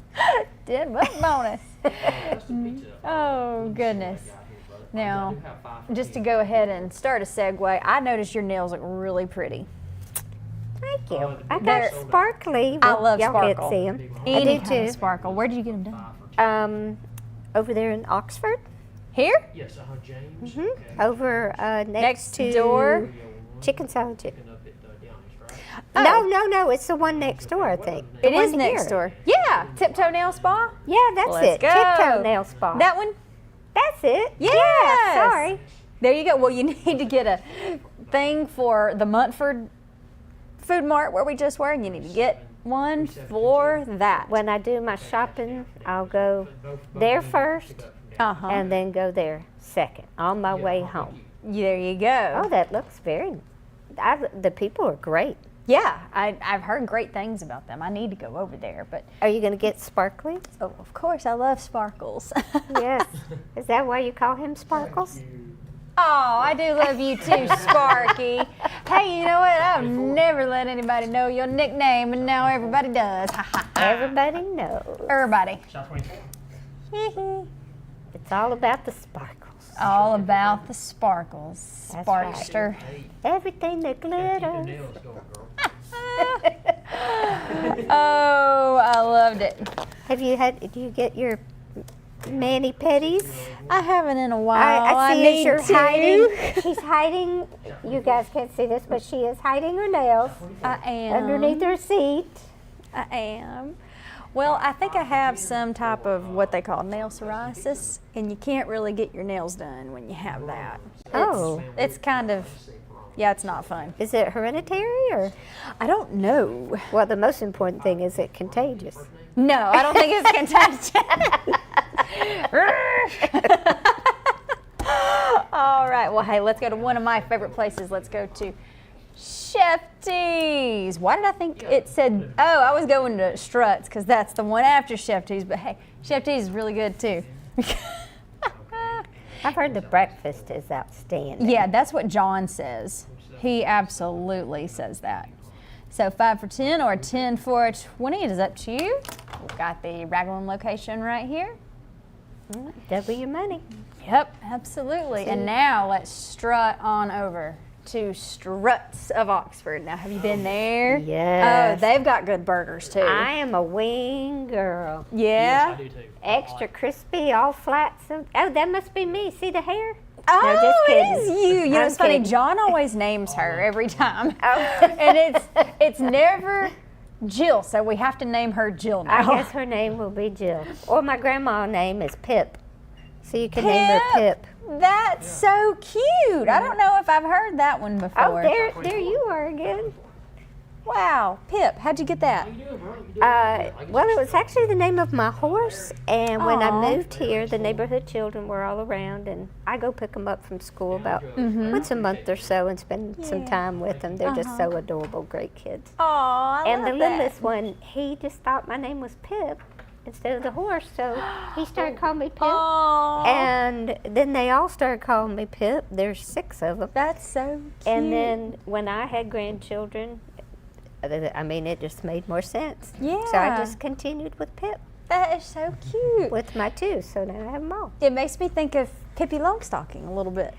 10 buck bonus. Oh goodness. Now, just to go ahead and start a segue, I noticed your nails look really pretty. Thank you. I They're- got sparkly. I Well, love y'all sparkle. can't see them. I Any do kind of too. sparkle. Where did you get them done? Over there in Oxford. Here? Yes, James. Hmm? Over next Next to door? Chicken Salad Chicken. Up at Downey's, right? Oh. No, it's the one next door, I think. The It is one next here. door. Yeah, Tiptoe Nail Spa. Yeah, that's Let's it. go. Tiptoe Nail Spa. That one? That's it. Yes. Yeah, sorry. There you go. Well, you need to get a thing for the Mutford Food Mart where we just were, and you need to get one for that. When I do my shopping, I'll go there first Uh-huh. and then go there second on my way home. There you go. Oh, that looks the people are great. Yeah, I've heard great things about them. I need to go over there, but Are you going to get sparkly? oh, of course, I love sparkles. Yes. Is that why you call him Sparkles? Oh, I do love you too, Sparky. Hey, you know what? I've never let anybody know your nickname, and now everybody does. Everybody knows. Everybody. Shop 24. It's all about the sparkles. All about the sparkles, That's right. Sparkster. Everything that Keep your glitters. nails going, girl. Oh, I loved it. it. Do you get your mani pedis? I haven't in a while. I see need you're to. hiding. She's hiding. You guys can't see this, but she is hiding her nails I am. underneath her seat. I am. Well, I think I have some type of what they call nail psoriasis, and you can't really get your nails done when you have that. Oh. It's kind of, yeah, it's not fun. Is it hereditary or? I don't know. Well, the most important thing is it contagious. No, I don't think it's contagious. All right. Well, hey, let's go to one of my favorite places. Let's go to Chef T's. Why did I think it said, oh, I was going to Struts because that's the one after Chef T's. But hey, Chef T's is really good too. I've heard the breakfast is outstanding. Yeah, that's what John says. He absolutely says that. So 5 for 10 or 10 for 20, it is up to you. We've got the Raglan location right here. Double your money. Yep, absolutely. And now let's strut on over to Struts of Oxford. Now, have you been there? Yes. Oh, they've got good burgers too. I am a wing girl. Yeah? Yes, I do too. Extra crispy, all flats. Oh, that must be me. See the hair? Oh, No, just it kidding. is you. You know, I'm it's funny. kidding. John always names her every time. Oh. And it's never Jill, so we have to name her Jill now. I guess her name will be Jill. Or my grandma's name is Pip. So you can name her Pip. That's so cute. I don't know if I've heard that one before. Oh, there you are again. Wow, Pip, how'd you get that? Well, it was actually the name of my horse, and when I Aw. moved here, the neighborhood children were all around, and I go pick them up from school about once a month or so and spend some time with them. They're just so adorable, great kids. Aw, I And the love that. littlest one, he just thought my name was Pip instead of the horse, so he started calling me Pip. Aw, And then they all started calling me Pip. There's 6 of them. that's so cute. And then when I had grandchildren, I mean, it just made more sense. So I Yeah. just continued with Pip That is so cute. with my 2, so now I have them all. It makes me think of Pippi Longstocking a little bit.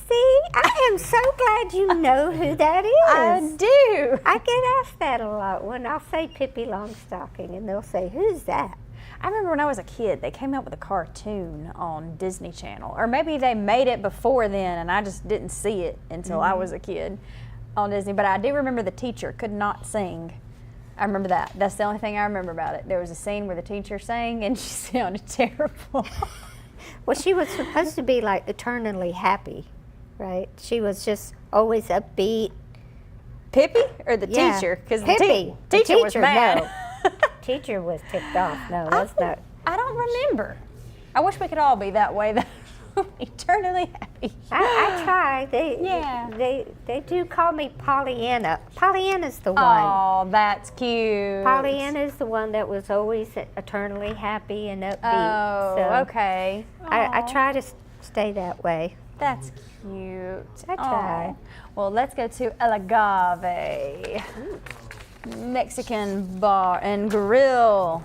See, I am so glad you know who that is. I do. I get asked that a lot when I'll say Pippi Longstocking, and they'll say, "Who's that?" I remember when I was a kid, they came out with a cartoon on Disney Channel. Or maybe they made it before then and I just didn't see it until I was a kid on Disney. But I do remember the teacher could not sing. I remember that. That's the only thing I remember about it. There was a scene where the teacher sang and she sounded terrible. Well, she was supposed to be like eternally happy, right? She was just always upbeat. Pippi or the Yeah. teacher? Because the Pippi. The teacher was teacher, mad. no. Teacher was ticked off. No, that's not. I don't remember. I wish we could all be that way, though. Eternally happy. I try. Yeah. They do call me Pollyanna. Pollyanna's the one. Oh, that's cute. Pollyanna's the one that was always eternally happy and upbeat. Oh, so okay. I Aw, try to stay that way. That's cute. I try. Aw. Well, let's go to El Agave. Mexican bar and grill.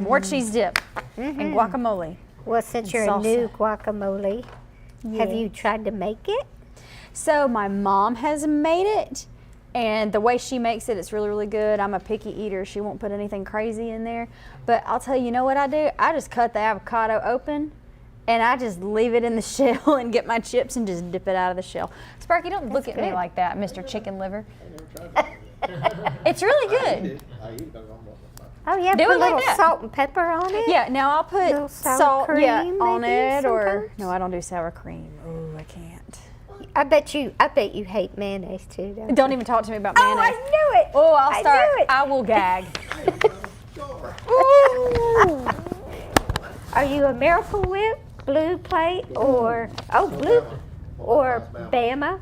More cheese dip and guacamole. Well, since you're Salsa. a new guacamole, have you Yes. tried to make it? So my mom has made it, and the way she makes it, it's really, really good. I'm a picky eater. She won't put anything crazy in there. But I'll tell you, you know what I do? I just cut the avocado open, and I just leave it in the shell and get my chips and just dip it out of the shell. Sparky, don't look at me good. like that, Mr. Chicken Liver. I It's really good. eat it on Oh yeah, Do put it a like little that. salt and pepper on it. Yeah, now I'll put Little sour salt cream, on maybe, it, or sometimes? no, I don't do sour cream. Oh, I can't. I bet you hate mayonnaise too. Don't you? Don't even talk to me about Oh, mayonnaise. I knew it. Oh, I'll I start. knew it. I will gag. Ooh. Are you a Miracle Whip, Blue Plate, or Blue, or Bama,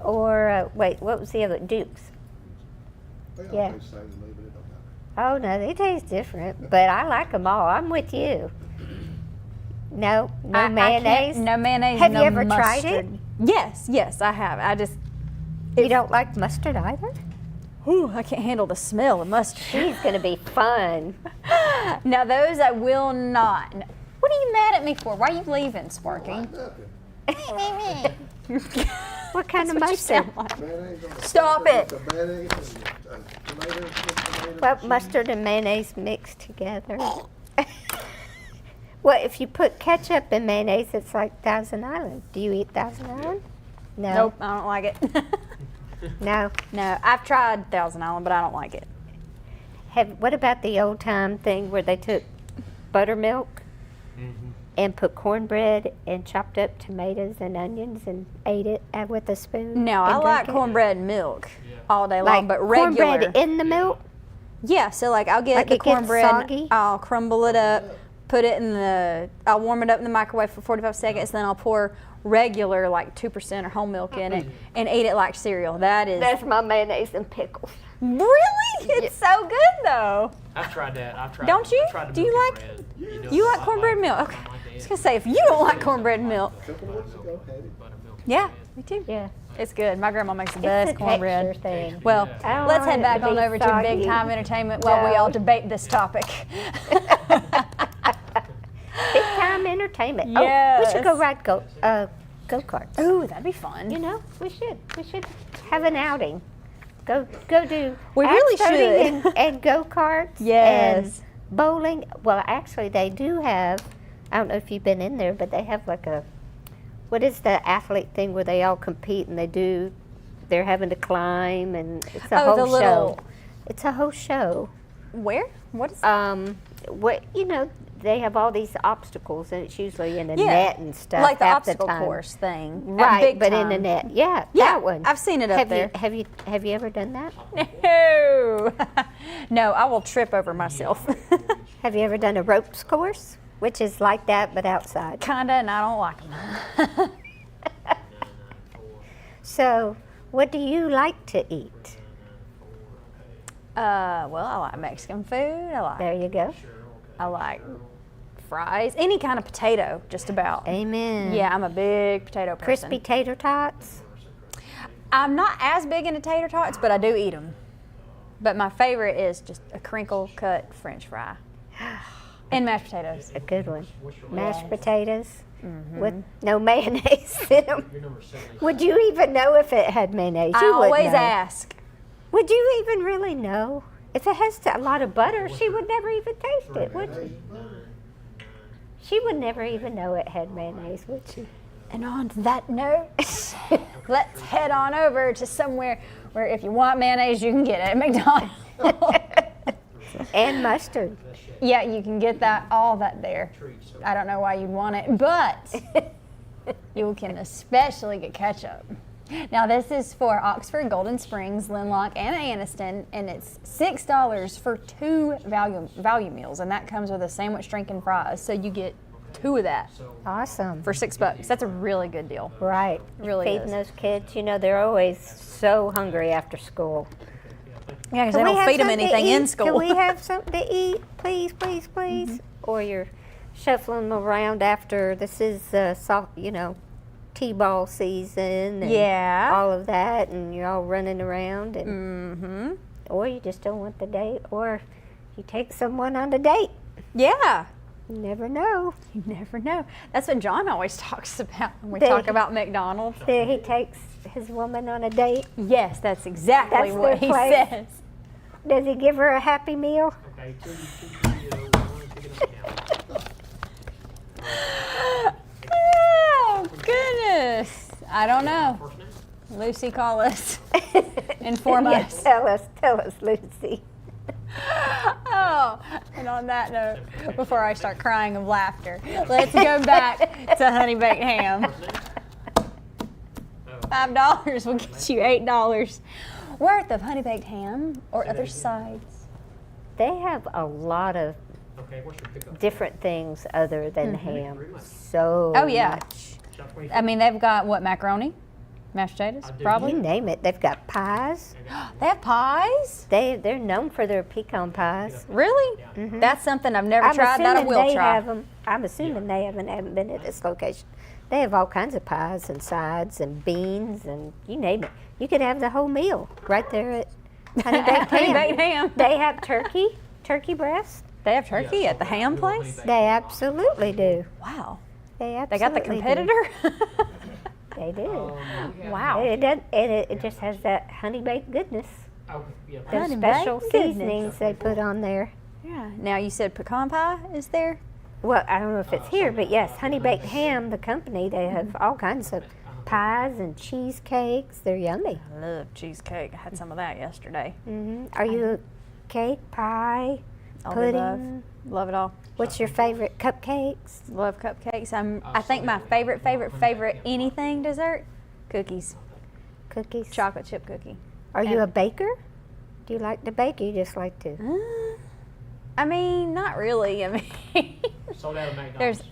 or wait, what was the other? Dukes. Yeah. Oh no, they taste different, but I like them all. I'm with you. No I can't- mayonnaise. No mayonnaise. Have no you ever tried it? mustard. Yes, I have. I just, You don't like mustard either? ooh, I can't handle the smell of mustard. She's gonna be fun. Now those I will not. What are you mad at me for? Why are you leaving, Sparky? What kind of That's what you mustard? sound like. Mayonnaise on the Stop with it. the mayonnaise and tomatoes with tomato Well, cheese. mustard and mayonnaise mixed together. Well, if you put ketchup and mayonnaise, it's like Thousand Island. Do you eat Thousand Island? No. Nope, I don't like it. No. No, I've tried Thousand Island, but I don't like it. What about the old time thing where they took buttermilk and put cornbread and chopped up tomatoes and onions and ate it with a spoon? No, I and like drank it? cornbread and milk Yeah. all day long, Like but regular. cornbread in the milk? Yeah, so like I'll get Like the it gets cornbread, soggy? I'll crumble it up, put it in I'll warm it up in the microwave for 45 seconds, then I'll pour regular like 2% or whole milk in it and eat it like cereal. That is That's my mayonnaise and pickles. really, it's so good though. I've tried that. I've tried. Don't you? I've tried the Do you milk like- and bread. know, You I like cornbread milk? Okay. I like I was that. gonna say if you don't like cornbread milk, A couple weeks ago, had it. Buttermilk. yeah, me too. Yeah. It's good. My grandma makes the It's best a cornbread. texture thing. Well, I don't let's want head it back to on be over to Big soggy. Time Entertainment while we No. all debate this topic. Big time entertainment. Oh, we should go Yes. ride go-karts. Ooh, that'd be fun. You know, we should. We should have an outing. Go do. We axe really throwing should. And go-karts. Yes. And bowling. Well, actually, they do have. I don't know if you've been in there, but they have like a. What is the athlete thing where they all compete and they're having to climb and it's a Oh, whole the show. little- It's a whole show. Where? What is? What they have all these obstacles and it's usually in a Yeah. net and stuff. like the half obstacle time. course thing. at Right, Big but in a Time. net. Yeah, Yeah, that one. I've seen it up have there. Have you ever done that? No. No, I will trip over myself. Have you ever done a ropes course, which is like that but outside? Kinda, and I don't like them. So, what do you like to eat? Well, I like Mexican food. There you go. I like fries. Any kind of potato, just about. Amen. Yeah, I'm a big potato person. Crispy tater tots. I'm not as big into tater tots, but I do eat them. But my favorite is just a crinkle cut French fry and mashed potatoes. A good one. What's your Mashed potatoes Mm-hmm. with no mayonnaise in them. Your number 70. Would you even know if it had mayonnaise? I You wouldn't always know. ask. Would you even really know? If it has a lot of butter, she would never even taste it, would she? She would never even know it had mayonnaise, would she? And on that note, let's head on over to somewhere where if you want mayonnaise, you can get it at McDonald's. And mustard. Yeah, you can get all that there. I don't know why you'd want it, but you can especially get ketchup. Now this is for Oxford, Golden Springs, Linlock, and Anniston, and it's $6 for 2 value meals, and that comes with a sandwich, drink, and fries. So you get 2 of that Awesome. for $6. That's a really good deal. Right. Really Feeding is. those kids, they're always so hungry after school. Yeah, because Can they we don't have feed them something to anything in eat? school. Can we have something to eat, please, please, please? Or you're shuffling around after this is T-ball season and Yeah. all of that, and you're all running around, and Mm-hmm. or you just don't want the date, or you take someone on a date. Yeah. You never know. You never know. That's what John always talks about when we They- talk about McDonald's. There he takes his woman on a date. Yes, that's exactly That's what their he place. says. Does he give her a happy meal? Okay, 2, 2, 3, 1, pick it up now. Oh, goodness. I don't know. First name? Lucy, call us. Inform Yeah, us. tell us, Lucy. Oh, and on that note, before I start crying of laughter, let's go back to honey baked ham. First name? Oh. $5 will get you $8 worth of honey baked ham or other sides. They have a lot of Okay, what's your pickup? different things other than Very ham. much. So Oh, yeah. much. Shop 24. I mean, they've got what, macaroni? Mashed potatoes? I do. You Probably. name it. They've got pies. They have pies? They're known for their pecan pies. Really? Mhm. That's something I've never I'm tried that I assuming will they try. have them. I'm assuming they haven't been at this location. They have all kinds of pies and sides and beans and you name it. You could have the whole meal right there at Honey Baked Honey Ham. baked ham. They have turkey breast. They have turkey at the ham place? They absolutely do. Wow. They They got the absolutely do. competitor? They do. Wow. It just has that honey baked goodness. Oh, yeah. Those Honey special baked goodness. seasonings they put on there. Yeah. Now you said pecan pie is there? Well, I don't know if it's here, but yes, Honey Baked Ham, the company, they have all kinds of pies and cheesecakes. They're yummy. I love cheesecake. I had some of that yesterday. Are you a cake, pie, All the above. pudding? Love it all. What's your favorite cupcakes? Love cupcakes. I think my favorite anything dessert, cookies. Cookies? Chocolate chip cookie. Are you a baker? Do you like to bake or you just like to? I mean, not really. I mean, Sold out of McDonald's.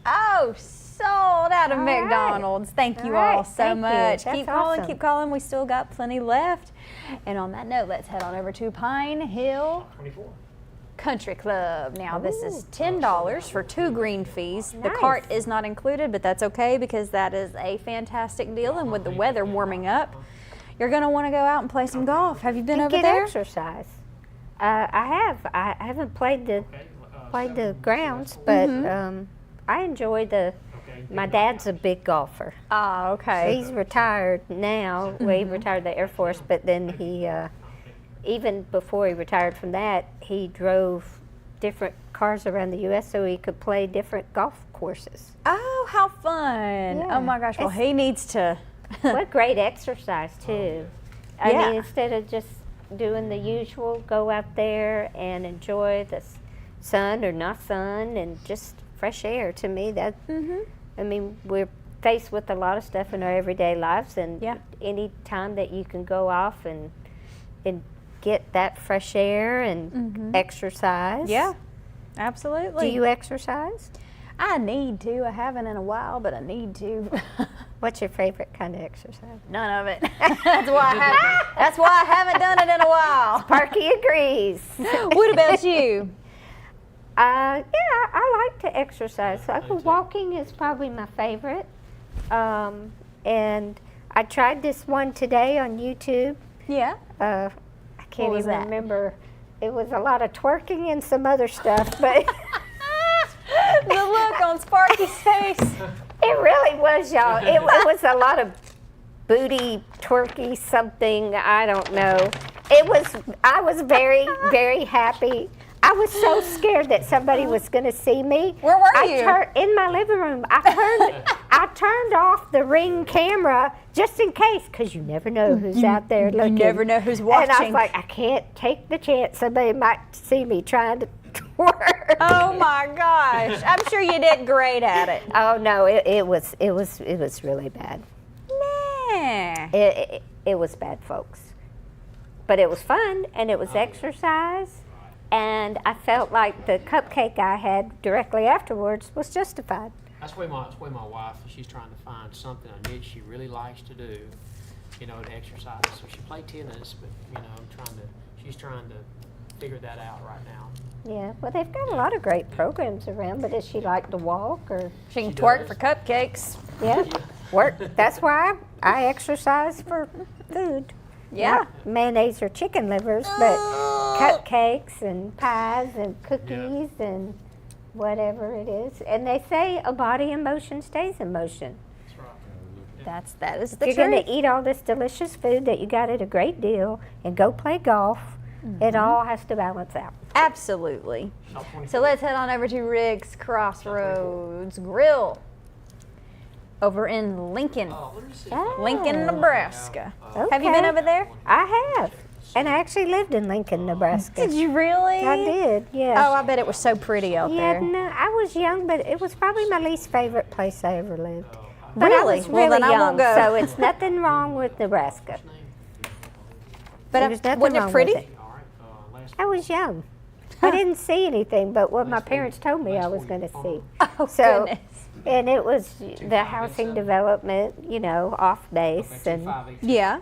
sold out of All right. McDonald's. Thank you All right, all so thank you. much. That's Keep calling, awesome. keep calling. We still got plenty left. And on that note, let's head on over to Pine Hill 24. Country Club. Now this is $10 for 2 green fees. The Nice. cart is not included, but that's okay because that is a fantastic deal. And with the weather warming up, you're going to want to go out and play some golf. Have you been over Get there? exercise. I have. I haven't played the grounds, but I enjoy the. My dad's a big golfer. Ah, okay. He's retired now. Well, he retired the Air Force, but then he, even before he retired from that, he drove different cars around the U.S. so he could play different golf courses. Oh, how fun. Yeah. Oh my gosh. Well, It's- he needs to. What great exercise too. I Yeah. mean, instead of just doing the usual, go out there and enjoy the sun or not sun and just fresh air. To me, that. I mean, we're faced with a lot of stuff in our everyday lives, and Yeah. any time that you can go off and get that fresh air and exercise. Yeah, Do absolutely. you exercise? I need to. I haven't in a while, but I need to. What's your favorite kind of exercise? None of it. That's why I haven't done it in a while. Parky agrees. What about you? Yeah, I like to exercise. Walking is probably my favorite. And I tried this one today on YouTube. Yeah. I can't What was even that? remember. It was a lot of twerking and some other stuff, but The look on Sparky's face. it really was, y'all. It was a lot of booty twerky something. I don't know. I was very, very happy. I was so scared that somebody was going to see me. Where were you? In my living room. I turned off the Ring camera just in case, because you never know who's out there looking. You never know who's And I watching. was like, I can't take the chance somebody might see me trying to twerk. Oh my gosh. I'm sure you did great at it. Oh no, it was really bad. Nah. It was bad, folks. But it was fun, and it was exercise, and I felt like the cupcake I had directly afterwards was justified. That's where my wife, she's trying to find something, a niche she really likes to do, to exercise. So she played tennis, but, she's trying to figure that out right now. Yeah, well, they've got a lot of great programs around, but does she like to walk or? She can She twerk does. for cupcakes. Yeah, work. That's why I exercise for food. Yeah. Not mayonnaise or chicken livers, but cupcakes and pies and cookies and whatever it is. And they say a body in motion stays in motion. That's right. That is the If you're going truth. to eat all this delicious food that you got at a great deal and go play golf, it all has to balance out. Absolutely. Shop 24. So let's head on over to Rick's Crossroads Grill over in Lincoln, Let me see. Oh. Lincoln, Nebraska. Okay. Have you been over there? I have. And I actually lived in Lincoln, Nebraska. Did you really? I did, Oh, yeah. I bet it was so pretty out Yeah, there. no, I was young, but it was probably my least favorite place I ever lived. But Really? I was Well, really then I young, won't go. so it's nothing wrong with Nebraska. But There's nothing wasn't wrong it pretty? with it. All right, last I was young. I didn't see anything but what my parents told me I was going to see. Oh, So, goodness. and it was the housing development, off base, and Yeah.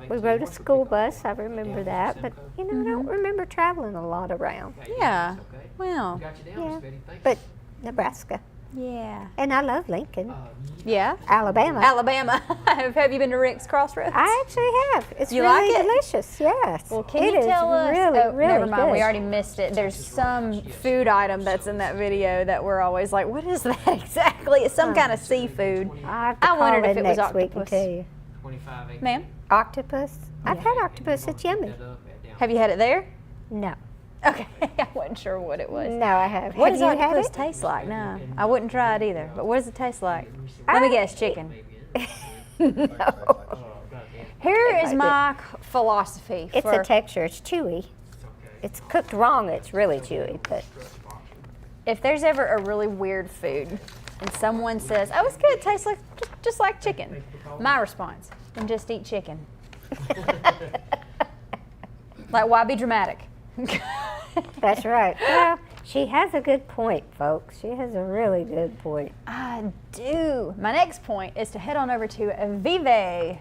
we rode a school bus. I remember that, but I don't remember traveling a lot around. Yeah. Well, Got you down, Miss Yeah. Betty. Thank you. But Nebraska. Yeah. And I love Lincoln, Yeah. Alabama. Alabama. Have you been to Rick's Crossroads? I actually have. It's You really like it? delicious. Yes. Well, can It you is tell us? really, oh, really never mind. good. We already missed it. There's some food item that's in that video that we're always like, what is that exactly? It's some kind of seafood. I have to I wondered call if in it was next week and octopus. tell you. 25 acres. Ma'am, Octopus? I've had octopus. It's yummy. have you had it there? No. Okay, I wasn't sure what it was. No, I have. What Have does you had octopus it? taste like? No, I wouldn't try it either. But what does it taste like? Let me guess, chicken. No. Here is like my philosophy. It's for a texture. It's chewy. It's cooked wrong. It's really chewy, but if there's ever a really weird food and someone says, "Oh, it's good. It tastes like just like chicken," my response: "Then just eat chicken." Like, why be dramatic? that's right. Well, she has a good point, folks. She has a really good point. I do. My next point is to head on over to Vive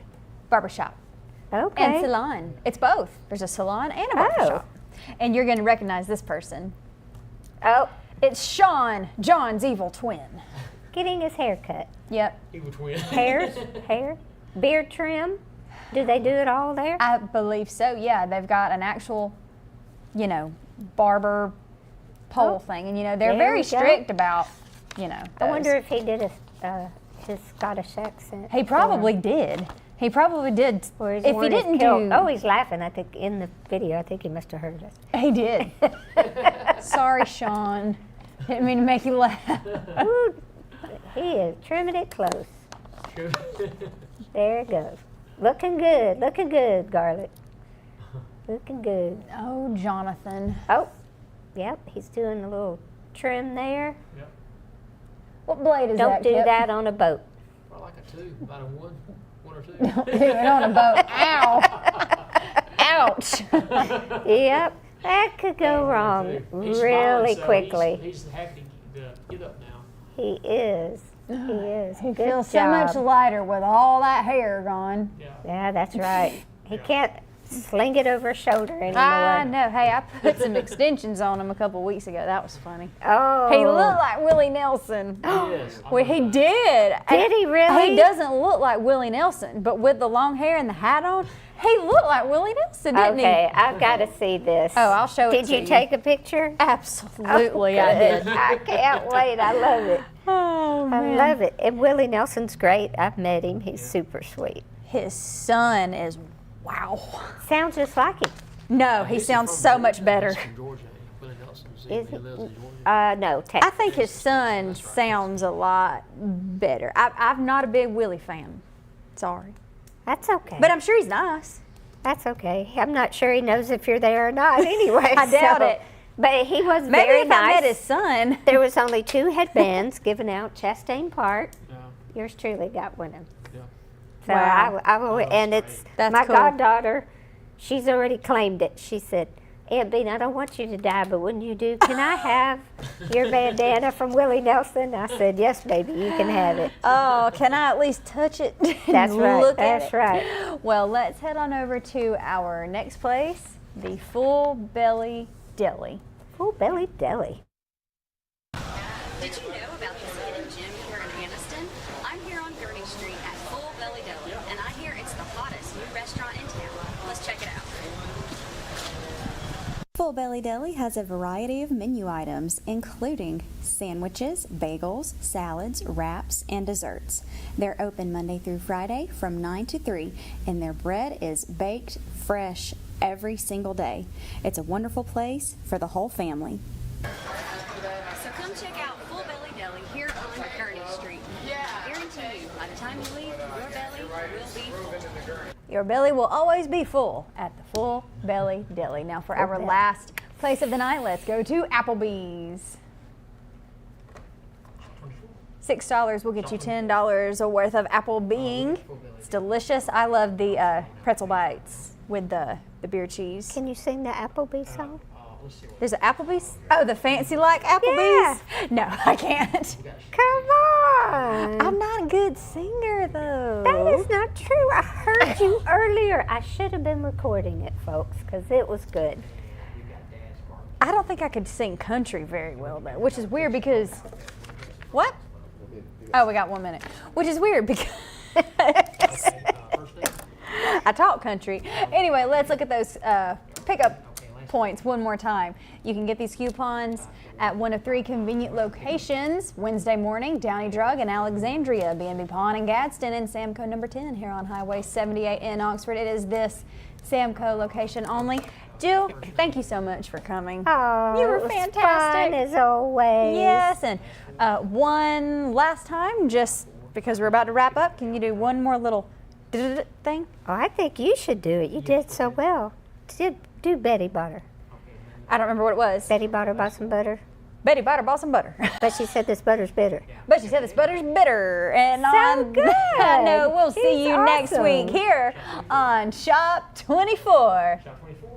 Barbershop Okay. and Salon. It's both. There's a salon and a barbershop. And you're going to recognize this person. Oh, It's Sean, John's evil twin. getting his hair cut. Yep. Evil twin. Hair, beard trim. Do they do it all there? I believe so. Yeah, they've got an actual, barber pole thing, and they're There very we go. strict about, I wonder those. if he did his Scottish accent. He probably did. He probably did. Or his If he one is didn't killed. do, Oh, he's laughing. I think in the video. I think he must have heard us. he did. Sorry, Sean. Didn't mean to make you laugh. Ooh, he is trimming it close. There it goes. Looking good, garlic. Looking good. Oh, Jonathan. Oh, yep, he's doing a little trim there. Yep. What blade is Don't that? do Kip? that on a boat. Probably like a 2, about a 1 or 2. Don't do it on a boat. Ow. Ouch. Yep, that could go wrong He's really smiling, so quickly. He's happy to get up now. He is. He is. He Good feels so much job. lighter with all that hair gone. Yeah. Yeah, that's right. He can't sling it over his shoulder anymore. I know. Hey, I put some extensions on him a couple weeks ago. That was funny. Oh. He looked like Willie Nelson. Yes. Well, he did. Did he really? He doesn't look like Willie Nelson, but with the long hair and the hat on, he looked like Willie Nelson, didn't Okay, he? I've got to see this. Oh, I'll show it Did to you you. take a picture? Absolutely, Oh, I good. did. I can't wait. I love it. Oh, I love it. And Willie Nelson's great. I've met him. He's super sweet. His son is wow. Sounds just like him. No, he sounds so much better. He's from Georgia. Willie Nelson's. Is He he? lives in Georgia. No, I Texas. think his son sounds a lot better. I'm not a big Willie fan. Sorry. That's okay. But I'm sure he's nice. That's okay. I'm not sure he knows if you're there or not anyway. I doubt it. But he was Maybe very if nice. I met his son. There was only 2 headbands given out Chastain Park. Yeah. Yours truly got one of them. Yeah. So Wow. and that's it's great. That's my cool. goddaughter. She's already claimed it. She said, "Aunt Bean, I don't want you to die, but when you do, can I have your bandana from Willie Nelson?" I said, "Yes, baby, you can have it." Oh, can I at least touch it? and That's right. Look at That's it? right. Well, let's head on over to our next place, the Full Belly Deli. Full belly deli. Did you know about this hidden gem here in Anniston? I'm here on Gurney Street at Full Belly Deli, and I hear it's the hottest new restaurant in town. Let's check it out. Full Belly Deli has a variety of menu items, including sandwiches, bagels, salads, wraps, and desserts. They're open Monday through Friday from 9 to 3, and their bread is baked fresh every single day. It's a wonderful place for the whole family. So come check out Full Belly Deli here on Gurney Street. I guarantee you, by the time you leave, your belly will be full. Your belly will always be full at the Full Belly Deli. Now, for our last place of the night, let's go to Applebee's. $6 will get you $10 worth of apple being. It's delicious. I love the pretzel bites with the beer cheese. Can you sing the Applebee song? Let's see what. There's an Applebee's. Oh, the fancy like Applebee's? No, I can't. Come on. I'm not a good singer though. That is not true. I heard you earlier. I should have been recording it, folks, because it was good. I don't think I could sing country very well though, which is weird because what? Oh, we got 1 minute, which is weird because First name? I talk country. Anyway, let's look at those pickup points one more time. You can get these coupons at one of 3 convenient locations: Wednesday morning, Downey Drug in Alexandria, B&B Pawn in Gadsden, and Samco number 10 here on Highway 78 in Oxford. It is this Samco location only. Jill, thank you so much for coming. Oh, You were it was fantastic. fun as always. Yes, and one last time, just because we're about to wrap up, can you do one more little thing? Oh, I think you should do it. You did so well. Do Betty Butter. I don't remember what it was. Betty Butter bought some butter. Betty Butter bought some butter. But she said this butter's bitter. But she said this butter's bitter. And So on good. that note, we'll see He's you next awesome. week here on Shop 24. Shop 24.